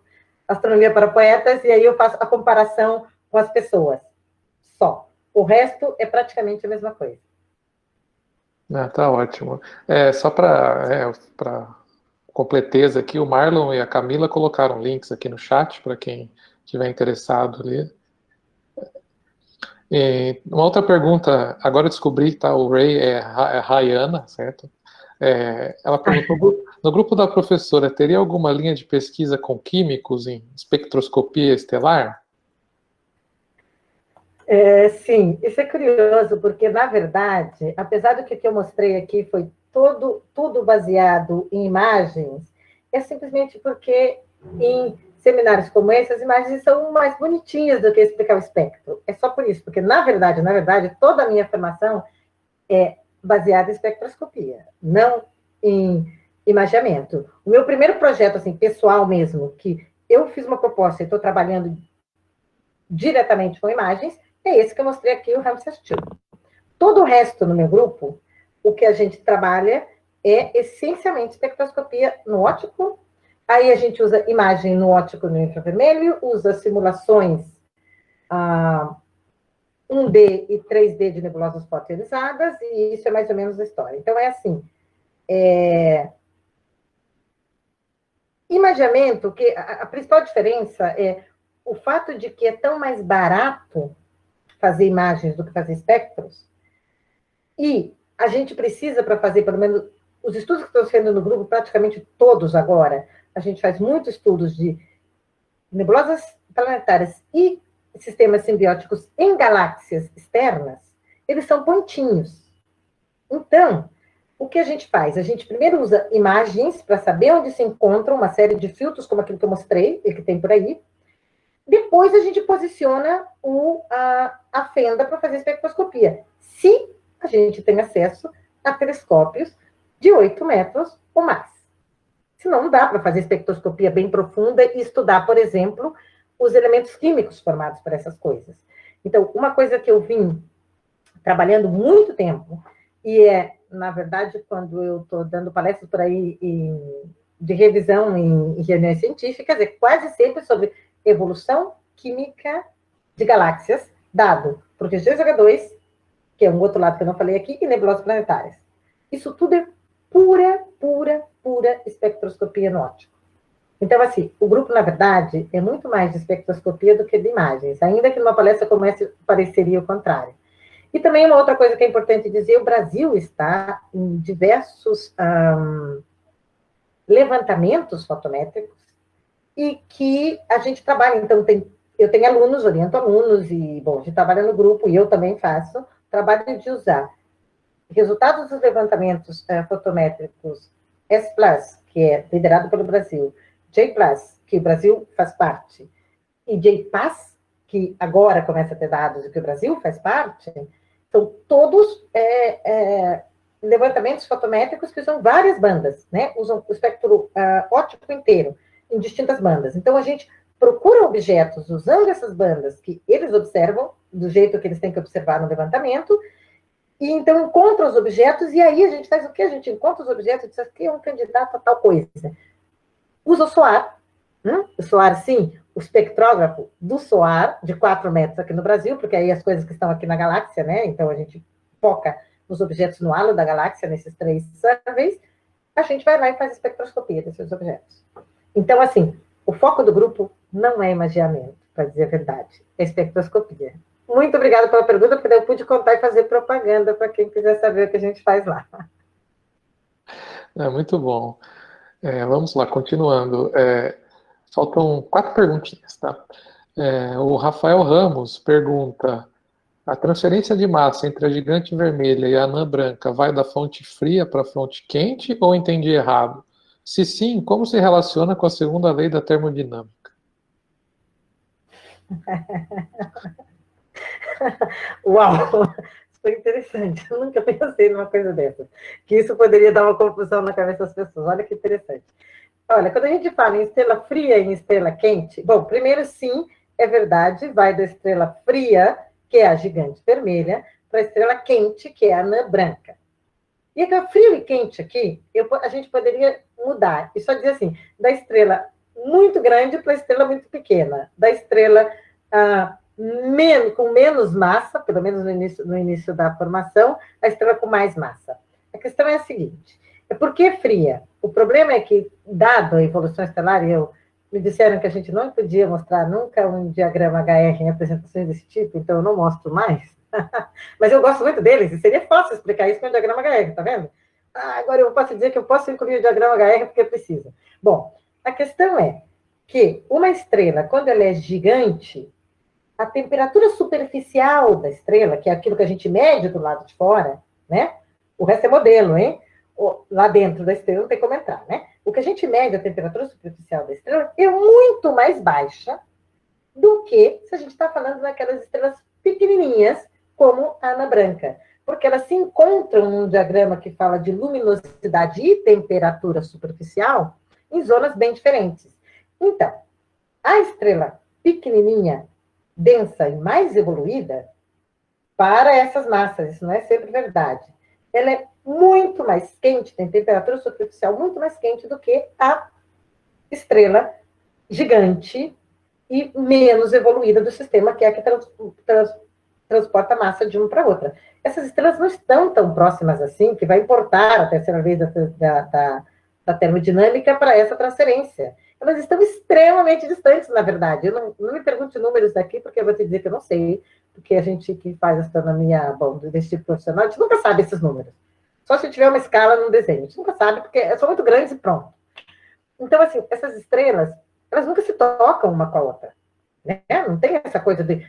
[SPEAKER 2] Astronomia para Poetas, e aí eu faço a comparação com as pessoas. Só. O resto é praticamente a mesma coisa.
[SPEAKER 3] Tá ótimo. Só para completeza aqui, o Marlon e a Camila colocaram links aqui no chat para quem estiver interessado ali. E uma outra pergunta, agora eu descobri, tá? O Ray é Rayana, certo? Ela perguntou, no grupo da professora, teria alguma linha de pesquisa com químicos em espectroscopia estelar?
[SPEAKER 2] Sim, isso é curioso, porque, na verdade, apesar do que eu mostrei aqui foi tudo baseado em imagens, é simplesmente porque em seminários como esse, as imagens são mais bonitinhas do que explicar o espectro. É só por isso, porque, na verdade, toda a minha formação é baseada em espectroscopia, não em imageamento. O meu primeiro projeto, assim, pessoal mesmo, que eu fiz uma proposta e estou trabalhando diretamente com imagens, é esse que eu mostrei aqui, o Ramsar 2. Todo o resto no meu grupo, o que a gente trabalha é essencialmente espectroscopia no óptico. Aí a gente usa imagem no óptico no infravermelho, usa simulações 1D e 3D de nebulosas fotoionizadas, e isso é mais ou menos a história. Então, é assim, imageamento, que a principal diferença é o fato de que é tão mais barato fazer imagens do que fazer espectros, e a gente precisa, para fazer, pelo menos, os estudos que estão sendo no grupo, praticamente todos agora, a gente faz muitos estudos de nebulosas planetárias e sistemas simbióticos em galáxias externas, eles são pontinhos. Então, o que a gente faz? A gente primeiro usa imagens para saber onde se encontram uma série de filtros, como aquilo que eu mostrei, e que tem por aí. Depois a gente posiciona a fenda para fazer espectroscopia. Se a gente tem acesso a telescópios de 8 metros ou mais. Senão não dá para fazer espectroscopia bem profunda e estudar, por exemplo, os elementos químicos formados por essas coisas. Então, uma coisa que eu vim trabalhando muito tempo, e na verdade, quando eu estou dando palestras por aí de revisão em reuniões científicas, é quase sempre sobre evolução química de galáxias, dado por questões H2, que é um outro lado que eu não falei aqui, e nebulosas planetárias. Isso tudo é pura espectroscopia no óptico. Então, assim, o grupo, na verdade, é muito mais de espectroscopia do que de imagens, ainda que numa palestra como essa pareceria o contrário. E também uma outra coisa que é importante dizer, o Brasil está em diversos levantamentos fotométricos e que a gente trabalha, então, eu tenho alunos, oriento alunos, e, bom, a gente trabalha no grupo, e eu também faço, trabalho de usar resultados dos levantamentos fotométricos S+, que é liderado pelo Brasil, J+, que o Brasil faz parte, e J-PAS, que agora começa a ter dados e que o Brasil faz parte, são todos levantamentos fotométricos que usam várias bandas, né? Usam o espectro óptico inteiro, em distintas bandas. Então, a gente procura objetos usando essas bandas que eles observam, do jeito que eles têm que observar no levantamento, e então encontra os objetos, e aí a gente faz o quê? A gente encontra os objetos e diz que é um candidato a tal coisa. Usa o SOAR. O SOAR, sim, o espectrógrafo do SOAR, de 4 metros aqui no Brasil, porque aí as coisas que estão aqui na galáxia, né? Então a gente foca nos objetos no halo da galáxia, nesses 3 surveys, a gente vai lá e faz espectroscopia desses objetos. Então, assim, o foco do grupo não é imagiamento, para dizer a verdade, é espectroscopia. Muito obrigada pela pergunta, porque eu pude contar e fazer propaganda para quem quiser saber o que a gente faz lá.
[SPEAKER 3] Muito bom. Vamos lá, continuando. Faltam 4 perguntinhas, tá? O Rafael Ramos pergunta: a transferência de massa entre a gigante vermelha e a anã branca vai da fonte fria para a fonte quente ou entendi errado? Se sim, como se relaciona com a segunda lei da termodinâmica?
[SPEAKER 2] Uau! Isso foi interessante. Eu nunca pensei numa coisa dessa. Que isso poderia dar uma confusão na cabeça das pessoas. Olha que interessante. Olha, quando a gente fala em estrela fria e em estrela quente, bom, primeiro sim, é verdade, vai da estrela fria, que é a gigante vermelha, para a estrela quente, que é a anã branca. E aqui, frio e quente aqui, a gente poderia mudar e só dizer assim, da estrela muito grande para a estrela muito pequena, da estrela com menos massa, pelo menos no início da formação, a estrela com mais massa. A questão é a seguinte, por que fria? O problema é que, dado a evolução estelar, me disseram que a gente não podia mostrar nunca um diagrama HR em apresentações desse tipo, então eu não mostro mais. Mas eu gosto muito deles, e seria fácil explicar isso com o diagrama HR, tá vendo? Agora eu posso dizer que eu posso incluir o diagrama HR porque precisa. Bom, a questão é que uma estrela, quando ela é gigante, a temperatura superficial da estrela, que é aquilo que a gente mede do lado de fora, né? O resto é modelo, hein? Lá dentro da estrela não tem como entrar, né? O que a gente mede, a temperatura superficial da estrela, é muito mais baixa do que se a gente está falando daquelas estrelas pequenininhas, como a anã branca. Porque elas se encontram num diagrama que fala de luminosidade e temperatura superficial em zonas bem diferentes. Então, a estrela pequenininha, densa e mais evoluída, para essas massas, isso não é sempre verdade, ela é muito mais quente, tem temperatura superficial muito mais quente do que a estrela gigante e menos evoluída do sistema, que é a que transporta massa de uma para outra. Essas estrelas não estão tão próximas assim, que vai importar a terceira lei da termodinâmica para essa transferência. Elas estão extremamente distantes, na verdade. Eu não me pergunte números daqui, porque eu vou te dizer que eu não sei, porque a gente que faz astronomia, bom, desse tipo profissional, a gente nunca sabe esses números. Só se tiver uma escala num desenho. A gente nunca sabe, porque são muito grandes e pronto. Então, assim, essas estrelas, elas nunca se tocam uma com a outra. Né? Não tem essa coisa de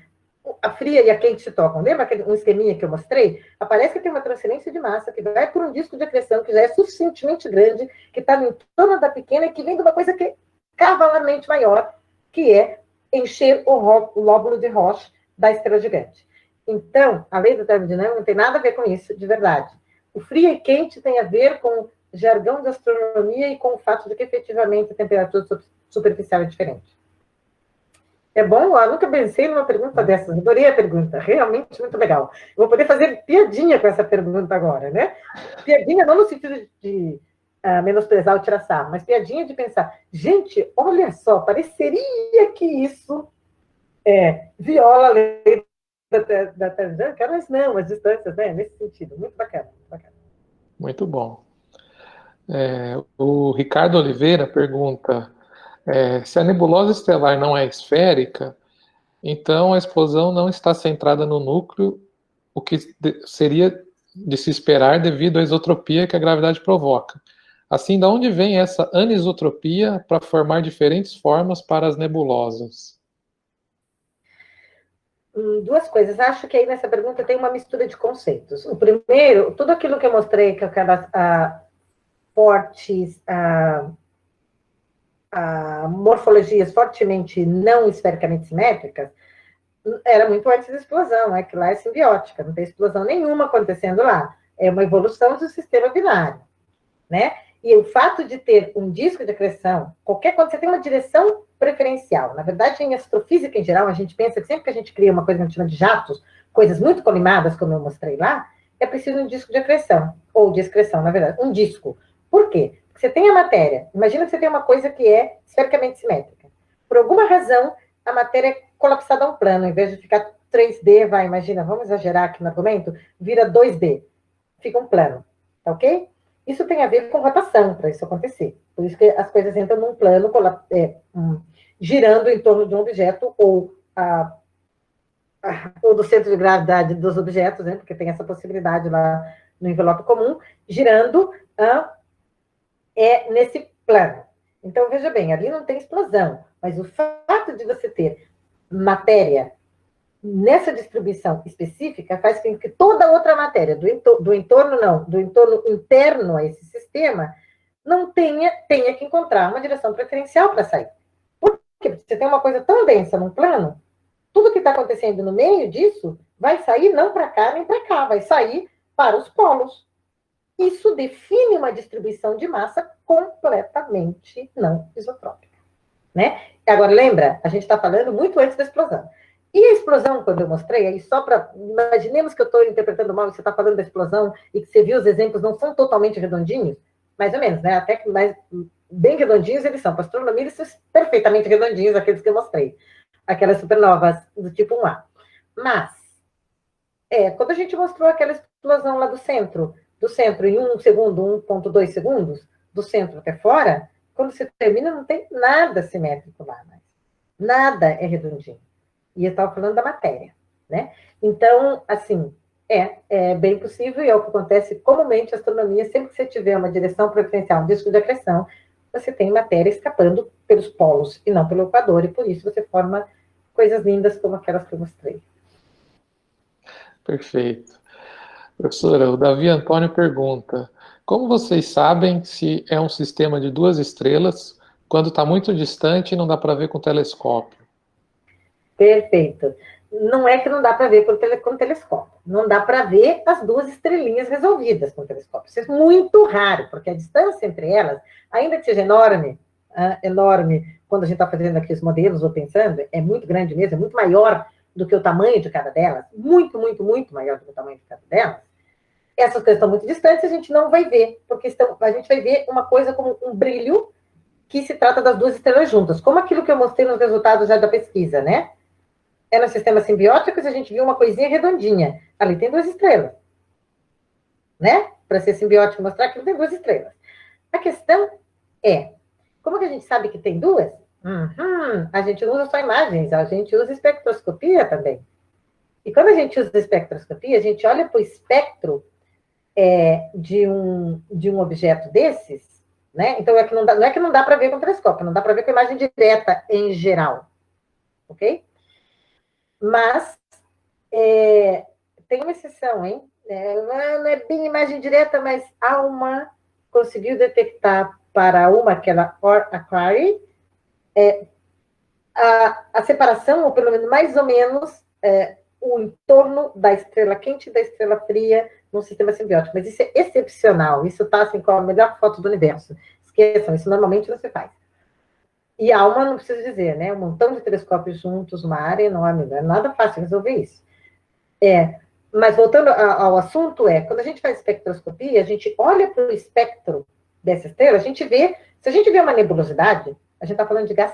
[SPEAKER 2] a fria e a quente se tocam. Lembra um esqueminha que eu mostrei? Aparece que tem uma transferência de massa que vai por um disco de acreção que já é suficientemente grande, que está no entorno da pequena e que vem de uma coisa que é cavalarmente maior, que é encher o lóbulo de Roche da estrela gigante. Então, a lei da termodinâmica não tem nada a ver com isso, de verdade. O frio e quente tem a ver com o jargão da astronomia e com o fato de que, efetivamente, a temperatura superficial é diferente. É bom? Eu nunca pensei numa pergunta dessas. Adorei a pergunta. Realmente muito legal. Vou poder fazer piadinha com essa pergunta agora, né? Piadinha não no sentido de menosprezar o tirar-sarro, mas piadinha de pensar, gente, olha só, pareceria que isso viola a lei da termodinâmica, mas não, as distâncias, né? Nesse sentido. Muito bacana, muito bacana.
[SPEAKER 3] Muito bom. O Ricardo Oliveira pergunta, se a nebulosa estelar não é esférica, então a explosão não está centrada no núcleo, o que seria de se esperar devido à isotropia que a gravidade provoca. Assim, de onde vem essa anisotropia para formar diferentes formas para as nebulosas?
[SPEAKER 2] Duas coisas. Acho que aí nessa pergunta tem uma mistura de conceitos. O primeiro, tudo aquilo que eu mostrei, que aquelas fortes morfologias fortemente não esfericamente simétricas, era muito antes da explosão, que lá é simbiótica, não tem explosão nenhuma acontecendo lá. É uma evolução do sistema binário, né? E o fato de ter um disco de acreção, quando você tem uma direção preferencial, na verdade, em astrofísica em geral, a gente pensa que sempre que a gente cria uma coisa que a gente chama de jatos, coisas muito colimadas, como eu mostrei lá, é preciso um disco de acreção, ou de excreção, na verdade, um disco. Por quê? Porque você tem a matéria, imagina que você tem uma coisa que é esfericamente simétrica. Por alguma razão, a matéria é colapsada a um plano, em vez de ficar 3D, imagina, vamos exagerar aqui no argumento, vira 2D, fica um plano, tá ok? Isso tem a ver com rotação, para isso acontecer. Por isso que as coisas entram num plano girando em torno de um objeto, ou do centro de gravidade dos objetos, né, porque tem essa possibilidade lá no envelope comum, girando nesse plano. Então, veja bem, ali não tem explosão, mas o fato de você ter matéria nessa distribuição específica faz com que toda outra matéria do entorno interno a esse sistema não tenha que encontrar uma direção preferencial para sair. Por quê? Porque você tem uma coisa tão densa num plano, tudo que está acontecendo no meio disso vai sair não para cá nem para cá, vai sair para os polos. Isso define uma distribuição de massa completamente não isotrópica, né? Agora, lembra, a gente está falando muito antes da explosão. E a explosão, quando eu mostrei, aí só para... Imaginemos que eu estou interpretando mal e você está falando da explosão e que você viu os exemplos não são totalmente redondinhos, mais ou menos, né? Até que bem redondinhos eles são. Para astronomia, eles são perfeitamente redondinhos, aqueles que eu mostrei. Aquelas supernovas do tipo 1A. Mas, quando a gente mostrou aquela explosão lá do centro em 1 segundo, 1,2 segundos, do centro até fora, quando você termina, não tem nada simétrico lá, mais. Nada é redondinho. E eu estava falando da matéria, né? Então, assim, é bem possível, e é o que acontece comumente na astronomia, sempre que você tiver uma direção preferencial, um disco de acreção, você tem matéria escapando pelos polos e não pelo equador, e por isso você forma coisas lindas como aquelas que eu mostrei.
[SPEAKER 3] Perfeito. Professora, o Davi Antônio pergunta, como vocês sabem se é um sistema de duas estrelas quando está muito distante e não dá para ver com o telescópio?
[SPEAKER 2] Perfeito. Não é que não dá para ver com o telescópio. Não dá para ver as duas estrelinhas resolvidas com o telescópio. Isso é muito raro, porque a distância entre elas, ainda que seja enorme, quando a gente está fazendo aqui os modelos ou pensando, é muito grande mesmo, é muito maior do que o tamanho de cada delas, muito, muito, muito maior do que o tamanho de cada delas. Essas coisas estão muito distantes, a gente não vai ver, porque a gente vai ver uma coisa como um brilho que se trata das duas estrelas juntas, como aquilo que eu mostrei nos resultados já da pesquisa, né? No sistema simbiótico, a gente viu uma coisinha redondinha. Ali tem duas estrelas. Né? Para ser simbiótico, mostrar que tem duas estrelas. A questão é, como que a gente sabe que tem duas? A gente não usa só imagens, a gente usa espectroscopia também. E quando a gente usa espectroscopia, a gente olha para o espectro de um objeto desses, né? Então, não é que não dá para ver com o telescópio, não dá para ver com a imagem direta em geral. Ok? Mas Tem uma exceção, hein? Não é bem imagem direta, mas conseguiu detectar para aquela Aquarii, a separação, ou pelo menos mais ou menos, o entorno da estrela quente e da estrela fria num sistema simbiótico. Mas isso é excepcional, isso está assim, com a melhor foto do universo. Esqueçam, isso normalmente não se faz. E ALMA, não preciso dizer, né? Um montão de telescópios juntos, uma área enorme, não é nada fácil resolver isso. Mas voltando ao assunto, quando a gente faz espectroscopia, a gente olha para o espectro dessa estrela, se a gente vê uma nebulosidade, a gente está falando de gás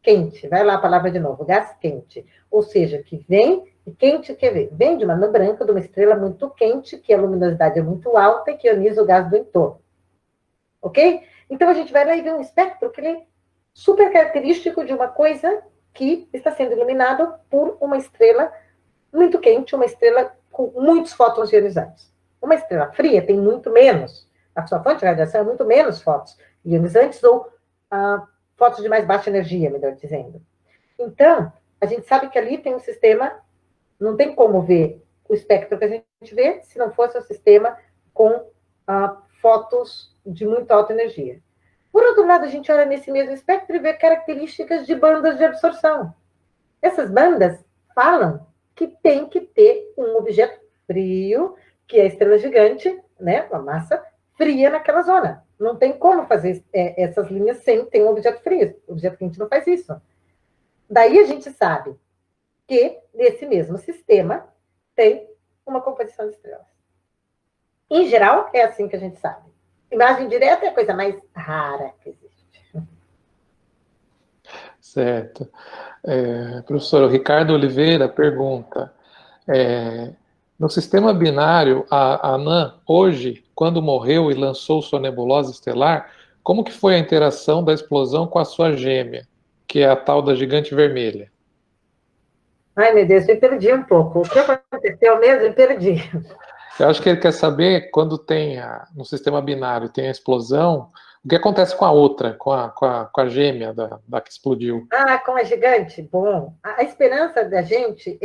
[SPEAKER 2] quente, vai lá a palavra de novo, gás quente, ou seja, que vem, e quente quer ver, vem de uma anã branca, de uma estrela muito quente, que a luminosidade é muito alta e que ioniza o gás do entorno. Ok? Então a gente vai lá e vê um espectro que ele é super característico de uma coisa que está sendo iluminada por uma estrela muito quente, uma estrela com muitos fótons ionizantes. Uma estrela fria tem muito menos, a sua fonte de radiação é muito menos fótons ionizantes ou fótons de mais baixa energia, melhor dizendo. Então, a gente sabe que ali tem um sistema, não tem como ver o espectro que a gente vê se não fosse um sistema com fótons de muito alta energia. Por outro lado, a gente olha nesse mesmo espectro e vê características de bandas de absorção. Essas bandas falam que tem que ter um objeto frio, que é a estrela gigante, né, uma massa fria naquela zona. Não tem como fazer essas linhas sem ter um objeto frio. O objeto quente não faz isso. Daí a gente sabe que nesse mesmo sistema tem uma composição de estrelas. Em geral, é assim que a gente sabe. Imagem direta é a coisa mais rara que existe.
[SPEAKER 3] Certo. Professor, o Ricardo Oliveira pergunta, no sistema binário, a anã, hoje, quando morreu e lançou sua nebulosa estelar, como que foi a interação da explosão com a sua gêmea, que é a tal da gigante vermelha?
[SPEAKER 2] Ai, meu Deus, eu perdi um pouco. O que aconteceu mesmo? Eu perdi.
[SPEAKER 3] Eu acho que ele quer saber, quando tem, no sistema binário, tem a explosão, o que acontece com a outra, com a gêmea da que explodiu?
[SPEAKER 2] Com a gigante? Bom, a esperança da gente,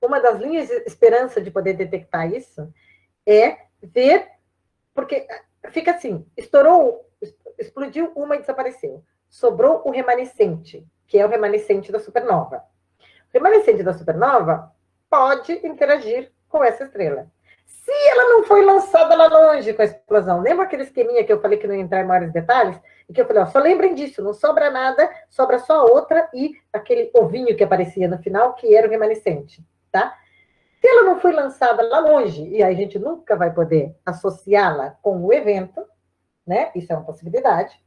[SPEAKER 2] uma das linhas de esperança de poder detectar isso é ver, porque fica assim, explodiu uma e desapareceu. Sobrou o remanescente, que é o remanescente da supernova. O remanescente da supernova pode interagir com essa estrela. Se ela não foi lançada lá longe com a explosão, lembra aquele esqueminha que eu falei que não ia entrar em maiores detalhes? E que eu falei, só lembrem disso, não sobra nada, sobra só outra e aquele ovinho que aparecia no final, que era o remanescente, tá? Se ela não foi lançada lá longe, e aí a gente nunca vai poder associá-la com o evento, né? Isso é uma possibilidade.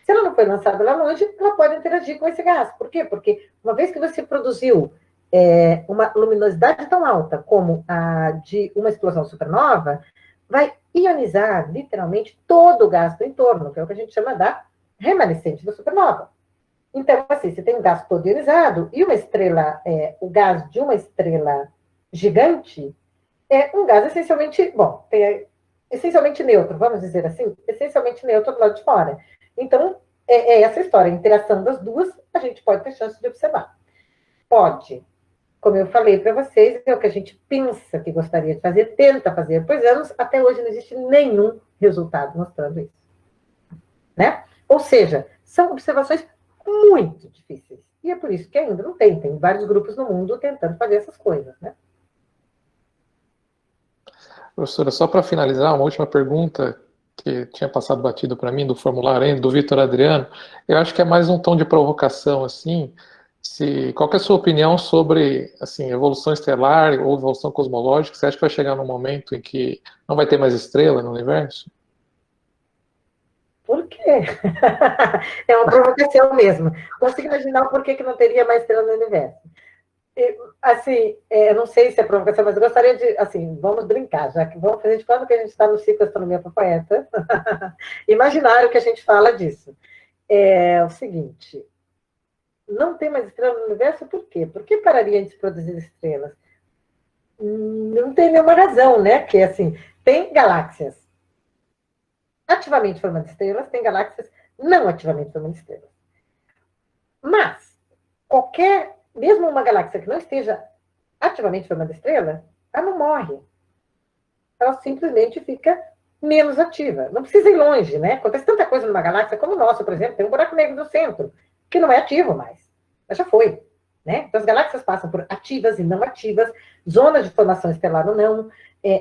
[SPEAKER 2] Se ela não foi lançada lá longe, ela pode interagir com esse gás. Por quê? Porque uma vez que você produziu uma luminosidade tão alta como a de uma explosão supernova, vai ionizar, literalmente, todo o gás do entorno, que é o que a gente chama da remanescente da supernova. Então, assim, você tem um gás todo ionizado, e uma estrela, o gás de uma estrela gigante, é um gás essencialmente, essencialmente neutro, vamos dizer assim, essencialmente neutro do lado de fora. Então, essa história, a interação das duas, a gente pode ter chance de observar. Pode, como eu falei para vocês, é o que a gente pensa que gostaria de fazer, tenta fazer por anos, até hoje não existe nenhum resultado mostrando isso. Né? Ou seja, são observações muito difíceis. E é por isso que ainda não tem. Tem vários grupos no mundo tentando fazer essas coisas, né?
[SPEAKER 3] Professora, só para finalizar, uma última pergunta que tinha passado batido para mim do formulário ainda, do Vitor Adriano. Eu acho que é mais um tom de provocação, assim. Qual que é a sua opinião sobre, assim, evolução estelar ou evolução cosmológica? Você acha que vai chegar num momento em que não vai ter mais estrela no universo?
[SPEAKER 2] Por quê? É uma provocação mesmo. Consigo imaginar o porquê que não teria mais estrela no universo. Assim, eu não sei se é provocação, mas eu gostaria de, assim, vamos brincar, já que vamos fazer de conta que a gente está no ciclo Astronomia para Poeta. Imaginário que a gente fala disso. É o seguinte, não tem mais estrela no universo, por quê? Por que pararia de se produzir estrelas? Não tem nenhuma razão, né? Que, assim, tem galáxias ativamente formando estrelas, tem galáxias não ativamente formando estrelas. Mas, mesmo uma galáxia que não esteja ativamente formando estrela, ela não morre. Ela simplesmente fica menos ativa. Não precisa ir longe, né? Acontece tanta coisa numa galáxia como o nosso, por exemplo, tem um buraco negro no centro, que não é ativo mais. Mas já foi. Né? Então, as galáxias passam por ativas e não ativas, zonas de formação estelar ou não,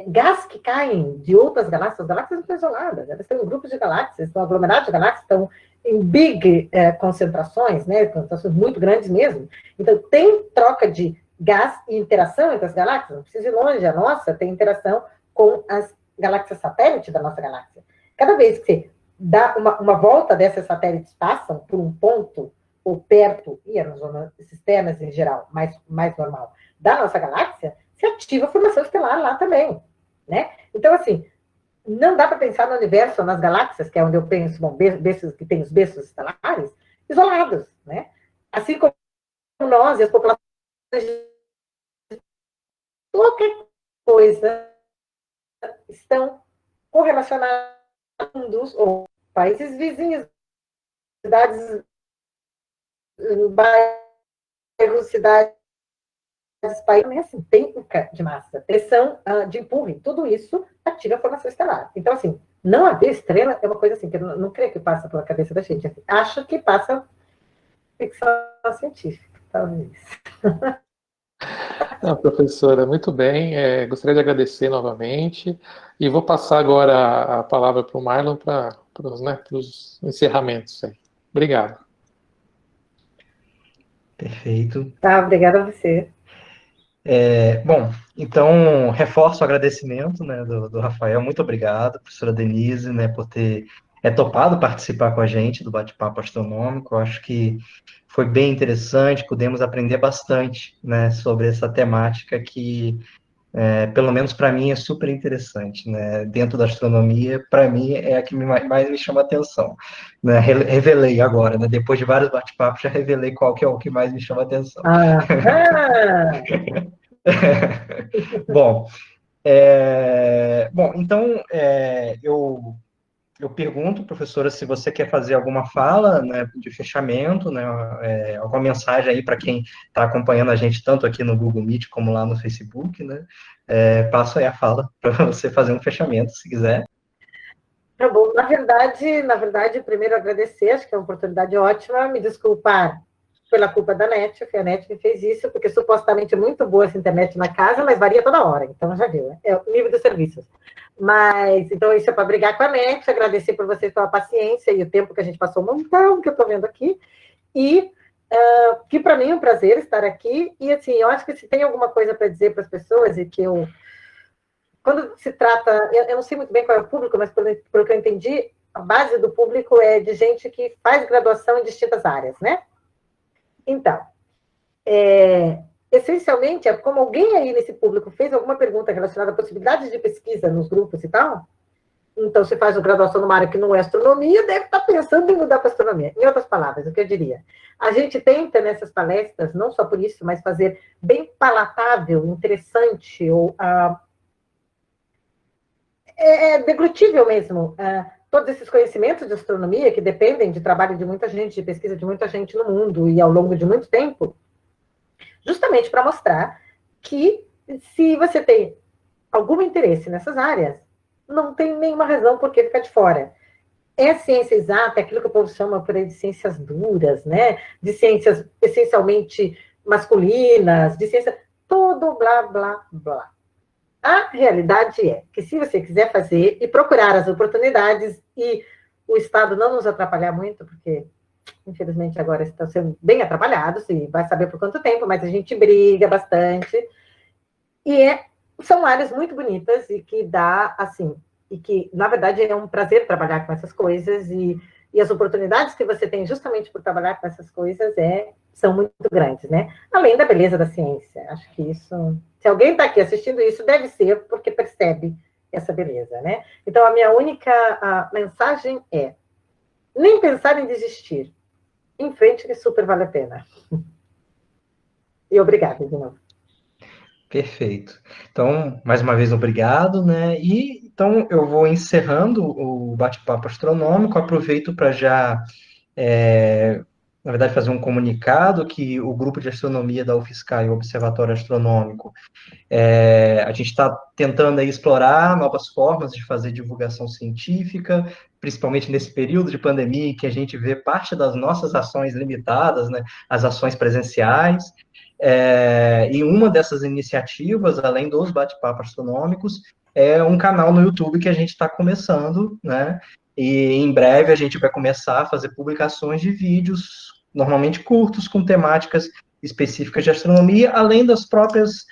[SPEAKER 2] gás que caem de outras galáxias, as galáxias não estão isoladas, elas estão em grupos de galáxias, estão aglomerados de galáxias, estão em big concentrações, né? Concentrações muito grandes mesmo. Então, tem troca de gás e interação entre as galáxias, não precisa ir longe, a nossa tem interação com as galáxias satélites da nossa galáxia. Cada vez que você dá uma volta dessas satélites passam por um ponto ou perto, e nas zonas externas em geral, mais normal, da nossa galáxia, se ativa a formação estelar lá também, né? Então, assim, não dá para pensar no universo, nas galáxias, que é onde eu penso, bom, que tem os berços estelares, isolados, né? Assim como nós e as populações de qualquer coisa estão correlacionados ou países vizinhos, cidades, bairros, cidades, países, assim, tem de massa, pressão de empurre, tudo isso ativa a formação estelar. Então, assim, não haver estrela é uma coisa assim, que eu não creio que passa pela cabeça da gente. Acho que passa ficção científica, talvez.
[SPEAKER 3] Não, professora, muito bem. Gostaria de agradecer novamente e vou passar agora a palavra para o Marlon para os encerramentos. Aí. Obrigado.
[SPEAKER 1] Perfeito.
[SPEAKER 2] Tá, obrigada a você.
[SPEAKER 1] Bom, então, reforço o agradecimento, né, do Rafael. Muito obrigado, professora Denise, né, por ter topado participar com a gente do bate-papo astronômico. Eu acho que foi bem interessante, pudemos aprender bastante, né, sobre essa temática que, pelo menos para mim, é super interessante, né, dentro da astronomia, para mim é a que mais me chama a atenção, né, revelei agora, né, depois de vários bate-papos, já revelei qual que é o que mais me chama a atenção. Bom, então eu pergunto, professora, se você quer fazer alguma fala, né, de fechamento, né, alguma mensagem aí para quem está acompanhando a gente tanto aqui no Google Meet como lá no Facebook, né? Passo aí a fala para você fazer um fechamento, se quiser.
[SPEAKER 2] Tá bom. Na verdade, primeiro agradecer, acho que é uma oportunidade ótima, me desculpar pela culpa da NET, foi a NET que fez isso, porque supostamente é muito boa essa internet na casa, mas varia toda hora, então já viu, né? É o nível dos serviços. Mas, então, isso é para brigar com a NET, agradecer por vocês pela paciência e o tempo que a gente passou montando, que eu estou vendo aqui, e que para mim é um prazer estar aqui, e assim, eu acho que se tem alguma coisa para dizer para as pessoas, e que quando se trata, eu não sei muito bem qual é o público, mas pelo que eu entendi, a base do público é de gente que faz graduação em distintas áreas, né? Então, essencialmente, é como alguém aí nesse público fez alguma pergunta relacionada a possibilidades de pesquisa nos grupos e tal, então você faz uma graduação numa área que não é astronomia, deve estar pensando em mudar para astronomia. Em outras palavras, o que eu diria? A gente tenta nessas palestras, não só por isso, mas fazer bem palatável, interessante, ou deglutível mesmo, todos esses conhecimentos de astronomia, que dependem de trabalho de muita gente, de pesquisa de muita gente no mundo, e ao longo de muito tempo, justamente para mostrar que, se você tem algum interesse nessas áreas, não tem nenhuma razão por que ficar de fora. É ciência exata, é aquilo que o povo chama por aí de ciências duras, né? De ciências essencialmente masculinas, de ciência... Tudo blá, blá, blá. A realidade é que, se você quiser fazer e procurar as oportunidades, e o Estado não nos atrapalhar muito, porque, infelizmente, agora está sendo bem atrapalhado, se vai saber por quanto tempo, mas a gente briga bastante, e são áreas muito bonitas, e que dá, assim, e que, na verdade, é um prazer trabalhar com essas coisas, e as oportunidades que você tem justamente por trabalhar com essas coisas são muito grandes, né? Além da beleza da ciência. Acho que isso... Se alguém está aqui assistindo isso, deve ser porque percebe essa beleza, né? Então, a minha única mensagem é: nem pensar em desistir. Em frente, que super vale a pena. E obrigada de novo.
[SPEAKER 1] Perfeito. Então, mais uma vez, obrigado, né? E então eu vou encerrando o bate-papo astronômico, aproveito para já na verdade, fazer um comunicado que o grupo de astronomia da UFSCar e o Observatório Astronômico, a gente está tentando aí explorar novas formas de fazer divulgação científica, principalmente nesse período de pandemia em que a gente vê parte das nossas ações limitadas, né, as ações presenciais. E uma dessas iniciativas, além dos bate-papos astronômicos, é um canal no YouTube que a gente está começando, né? E em breve a gente vai começar a fazer publicações de vídeos, normalmente curtos, com temáticas específicas de astronomia, além das próprias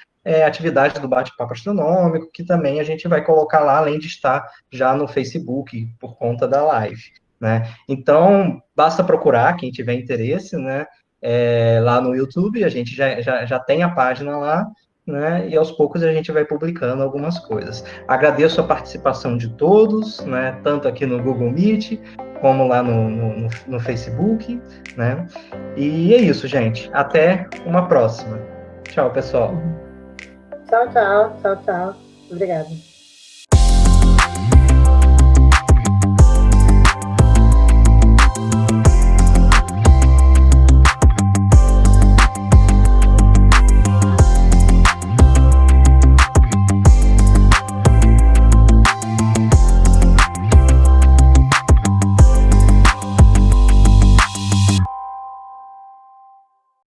[SPEAKER 1] atividades do bate-papo astronômico, que também a gente vai colocar lá, além de estar já no Facebook, por conta da live, né? Então, basta procurar, quem tiver interesse, né? Lá no YouTube, a gente já tem a página lá, né? E aos poucos a gente vai publicando algumas coisas. Agradeço a participação de todos, né? Tanto aqui no Google Meet, como lá no Facebook, né? E é isso, gente. Até uma próxima. Tchau, pessoal.
[SPEAKER 2] Tchau, tchau, tchau, tchau. Obrigada.